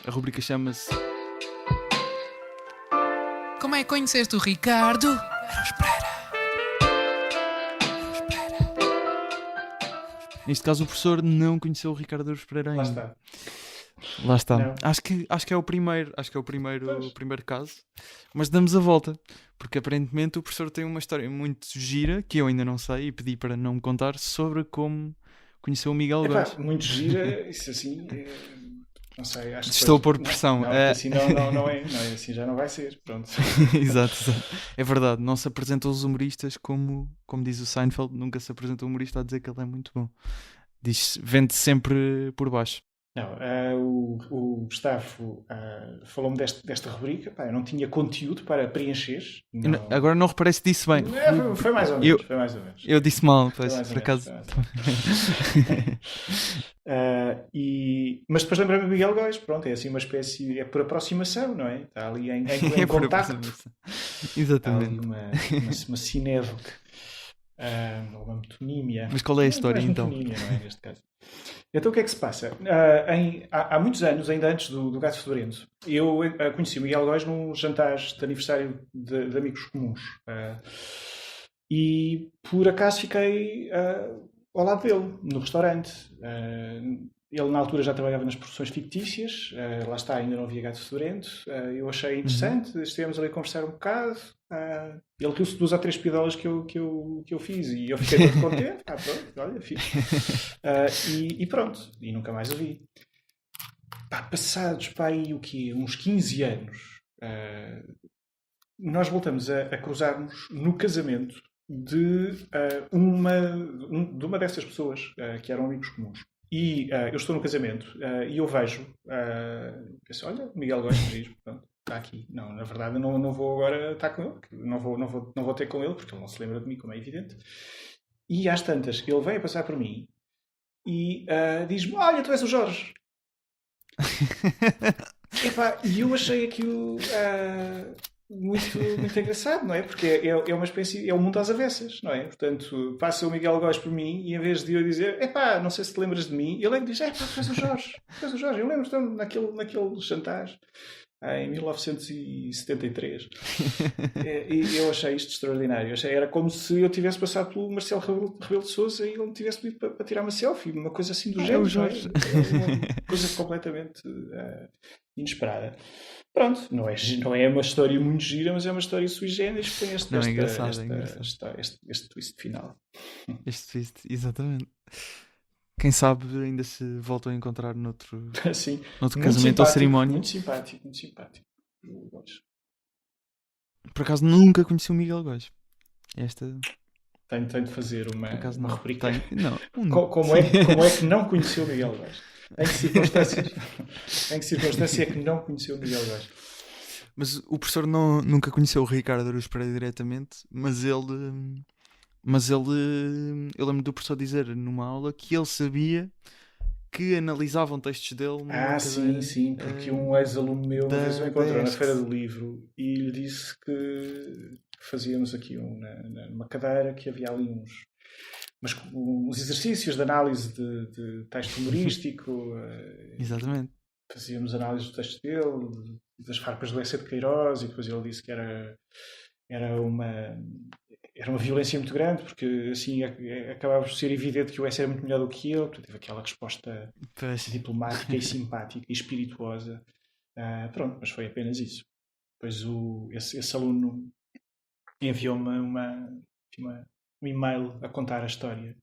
S2: a rubrica chama-se
S8: Como é que conheceste o Ricardo Araújo Pereira?
S2: Neste caso, o professor não conheceu o Ricardo Araújo Pereira
S3: Lá
S2: ainda.
S3: está.
S2: Lá está.
S3: Não.
S2: Acho que é o primeiro
S3: Pois.
S2: primeiro caso. Mas damos a volta, porque aparentemente o professor tem uma história muito gira, que eu ainda não sei, e pedi para não me contar, sobre como conheceu o Miguel Góes.
S3: Muito gira, isso assim, não sei, acho que
S2: Estou a
S3: depois-
S2: pôr pressão.
S3: Não, assim não é, assim já não vai ser, pronto.
S2: Exato. É verdade, não se apresentam os humoristas como diz o Seinfeld, nunca se apresenta um humorista a dizer que ele é muito bom. Vende sempre por baixo.
S3: Não, o Gustavo falou-me desta rubrica, pá, eu não tinha conteúdo para preencher. Não.
S2: Agora não reparei se disse bem.
S3: Foi mais ou menos, foi mais ou menos.
S2: Eu disse mal,
S3: Foi
S2: pois,
S3: mais ou
S2: por
S3: menos,
S2: acaso.
S3: foi mais ou menos. Mas depois lembrei-me do Miguel Góes, pronto, é assim uma espécie, é por aproximação, não é? Está ali em
S2: É por
S3: contacto.
S2: aproximação.
S3: Está ali
S2: Exatamente.
S3: uma cinévoca, ou uma metonímia.
S2: Mas qual é a história,
S3: Mais
S2: então?
S3: metonímia, não é, neste caso. Então o que é que se passa? Há muitos anos, ainda antes do Gato Fedorento, eu conheci o Miguel Góes num jantar de aniversário de amigos comuns. E por acaso fiquei ao lado dele, no restaurante. Ele na altura já trabalhava nas produções fictícias, lá está, ainda não havia Gato Fedorento. Eu achei interessante, estivemos ali a conversar um bocado. Ele riu-se 2 ou 3 piadolas que eu fiz e eu fiquei todo contente. Pronto, olha, fiz. E pronto, e nunca mais o vi. Passados aí o quê? Uns 15 anos, nós voltamos a cruzar-nos no casamento de uma dessas pessoas que eram amigos comuns. E eu estou no casamento e eu vejo, penso, olha, Miguel Góes diz, pronto, está aqui. Não, na verdade eu não vou agora estar com ele, porque não vou ter com ele, porque ele não se lembra de mim, como é evidente. E às tantas, ele vem a passar por mim e diz-me, olha, tu és o Jorge. E eu achei aquilo muito engraçado, não é? Porque é uma espécie, é um mundo às avessas, não é? Portanto, passa o Miguel Góes por mim e em vez de eu dizer, não sei se te lembras de mim, ele é que diz, tu és o Jorge, eu lembro-te naquele jantar em 1973. E eu achei isto extraordinário. Era como se eu tivesse passado pelo Marcelo Rebelo de Sousa e ele me tivesse pedido para tirar uma selfie, uma coisa assim do género.
S2: o Jorge.
S3: Uma coisa completamente inesperada. Pronto, não é uma história muito gira, mas é uma história sui generis que tem
S2: É engraçado.
S3: este twist final.
S2: Este twist, exatamente. Quem sabe ainda se voltam a encontrar noutro
S3: Sim,
S2: casamento ou cerimónia.
S3: Muito simpático.
S2: Por acaso nunca conheci o Miguel Góes.
S3: Tenho de fazer uma rubrica. Como é que não conheceu o Miguel Góes? Em que circunstância é que não conheceu o Miguel Góes?
S2: Mas o professor nunca conheceu o Ricardo Araújo Pereira diretamente, mas ele eu lembro do professor dizer numa aula que ele sabia que analisavam textos dele numa cadeira,
S3: sim, porque um ex-aluno meu uma vez me encontrou na
S2: ESC.
S3: Feira do Livro e lhe disse que fazíamos aqui numa cadeira que havia ali uns exercícios de análise de texto humorístico.
S2: Exatamente.
S3: Fazíamos análise do texto dele, das farpas do Essa de Queiroz, e depois ele disse que era uma violência muito grande, porque assim acabava por ser evidente que o Essa era muito melhor do que ele, portanto teve aquela resposta diplomática e simpática e espirituosa. Pronto, mas foi apenas isso. Depois esse aluno enviou-me um e-mail a contar a história.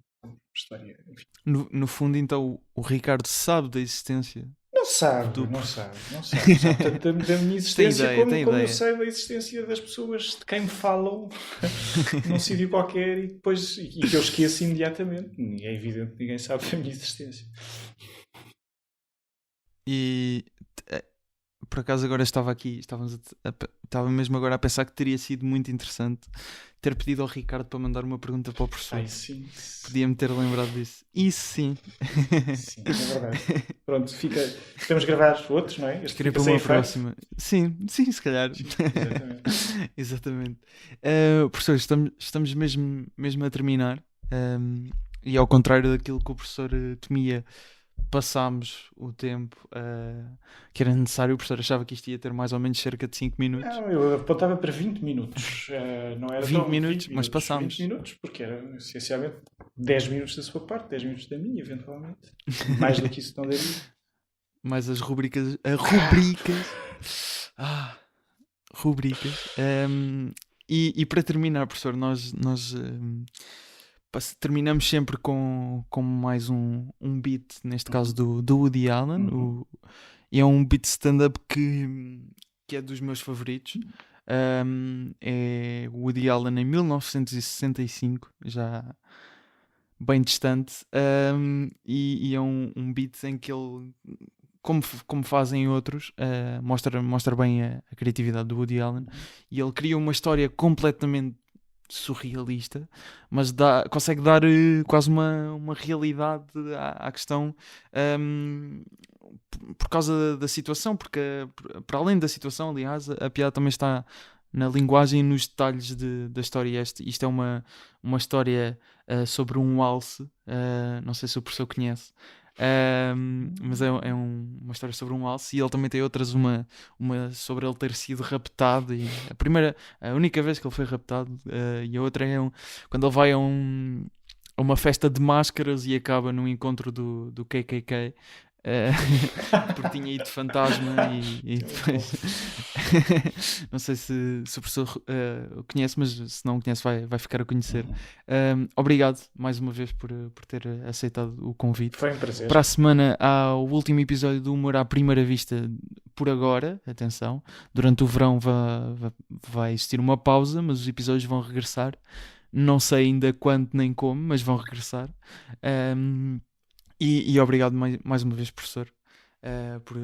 S3: Enfim.
S2: No fundo, então, o Ricardo sabe da existência.
S3: Não sabe. Sabe tanto da minha existência como eu sei da existência das pessoas de quem me falam num sítio qualquer e que eu esqueço imediatamente. É evidente que ninguém sabe da minha existência.
S2: E por acaso agora estava mesmo agora a pensar que teria sido muito interessante ter pedido ao Ricardo para mandar uma pergunta para o professor.
S3: Ai, sim.
S2: Podia-me ter lembrado disso. Isso sim.
S3: Sim, é verdade. Pronto, podemos gravar outros, não é? Este
S2: Queria
S3: fica
S2: para
S3: sem
S2: uma
S3: efeito.
S2: próxima. Sim, se calhar.
S3: Exatamente.
S2: Exatamente. Professor, estamos mesmo a terminar. E ao contrário daquilo que o professor temia, passámos o tempo que era necessário. O professor achava que isto ia ter mais ou menos cerca de 5 minutos.
S3: Não, eu apontava para 20 minutos. Não era
S2: 20
S3: tão
S2: minutos, mas passámos.
S3: 20 minutos, porque era essencialmente 10 minutos da sua parte, 10 minutos da minha, eventualmente. Mais do que isso não daria.
S2: Mais as rubricas. Rubricas. E para terminar, professor, nós terminamos sempre com mais um beat, neste caso do Woody Allen. E é um beat stand-up que é dos meus favoritos. É Woody Allen em 1965, já bem distante. E é um beat em que ele, como fazem outros, mostra bem a criatividade do Woody Allen. E ele cria uma história completamente surrealista, mas consegue dar quase uma realidade à questão, por causa da situação, porque para além da situação, aliás, a piada também está na linguagem e nos detalhes da história. Isto é uma história sobre um alce, não sei se o professor conhece. Mas é uma história sobre um alce, e ele também tem outras, uma sobre ele ter sido raptado, e a única vez que ele foi raptado, e a outra é quando ele vai a uma festa de máscaras e acaba num encontro do KKK, porque tinha ido de fantasma, e depois não sei se o professor o conhece, mas se não o conhece vai ficar a conhecer. Obrigado mais uma vez por ter aceitado o convite.
S3: Foi um prazer.
S2: Para a semana há o último episódio do Humor à Primeira Vista por agora. Atenção, durante o verão vai existir uma pausa, mas os episódios vão regressar. Não sei ainda quando nem como, mas vão regressar. E obrigado mais uma vez, professor. Por...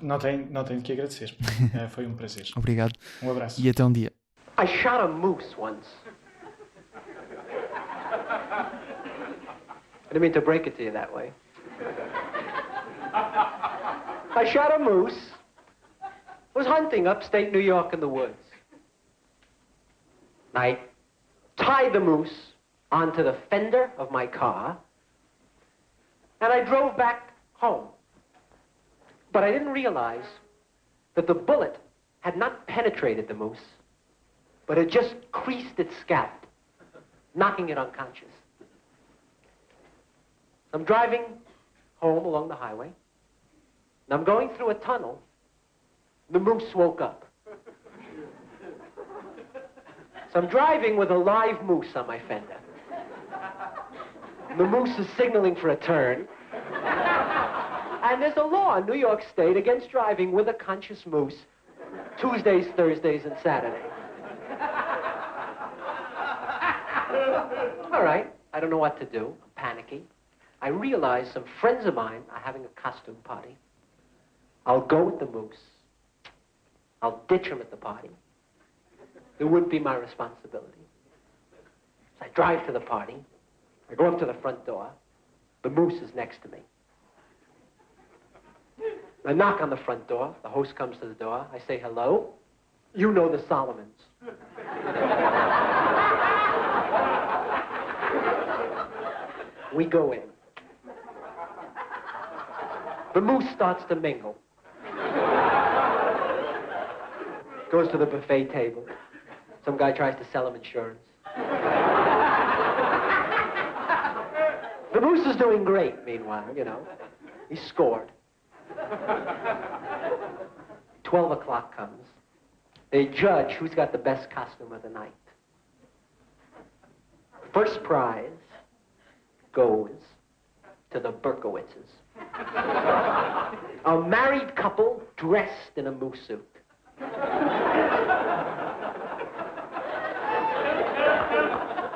S3: Não tenho de que agradecer. Foi um prazer.
S2: Obrigado.
S3: Um abraço.
S2: E até um dia.
S9: I shot a moose once. I didn't mean to break it to you that way. I shot a moose. Was hunting upstate New York in the woods. I tied the moose onto the fender of my car, and I drove back home. But I didn't realize that the bullet had not penetrated the moose, but had just creased its scalp, knocking it unconscious. I'm driving home along the highway, and I'm going through a tunnel. The moose woke up. So I'm driving with a live moose on my fender. The moose is signaling for a turn. And there's a law in New York State against driving with a conscious moose Tuesdays, Thursdays, and Saturdays. All right, I don't know what to do. I'm panicky. I realize some friends of mine are having a costume party. I'll go with the moose. I'll ditch him at the party. It wouldn't be my responsibility. So I drive to the party. I go up to the front door. The moose is next to me. I knock on the front door. The host comes to the door. I say, hello. You know the Solomons. We go in. The moose starts to mingle. Goes to the buffet table. Some guy tries to sell him insurance. The moose is doing great, meanwhile, you know. He scored. 12 o'clock comes. They judge who's got the best costume of the night. First prize goes to the Berkowitzes. A married couple dressed in a moose suit.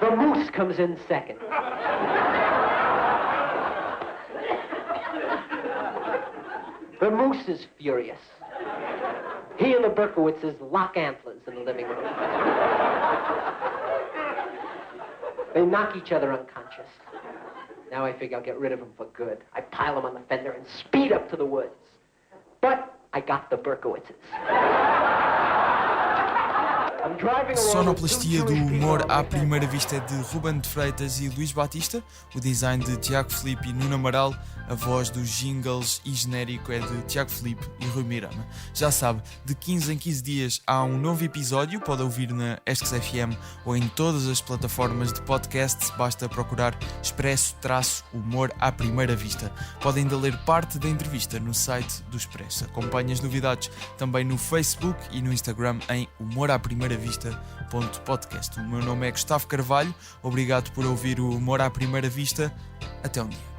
S9: The moose comes in second. The moose is furious. He and the Berkowitzes lock antlers in the living room. They knock each other unconscious. Now I figure I'll get rid of them for good. I pile them on the fender and speed up to the woods. But I got the Berkowitzes.
S2: Sonoplastia do humor à primeira vista é de Ruben de Freitas e Luís Batista, o design de Tiago Filipe e Nuno Amaral, a voz dos jingles e genérico é de Tiago Filipe e Rui Mirama. Já sabe, de 15 em 15 dias há um novo episódio, pode ouvir na Esques FM ou em todas as plataformas de podcast, basta procurar Expresso-Humor à Primeira Vista. Pode ainda ler parte da entrevista no site do Expresso. Acompanhe as novidades também no Facebook e no Instagram em humoraprimeiravista.podcast. O meu nome é Gustavo Carvalho, obrigado por ouvir o Humor à Primeira Vista. Até um dia.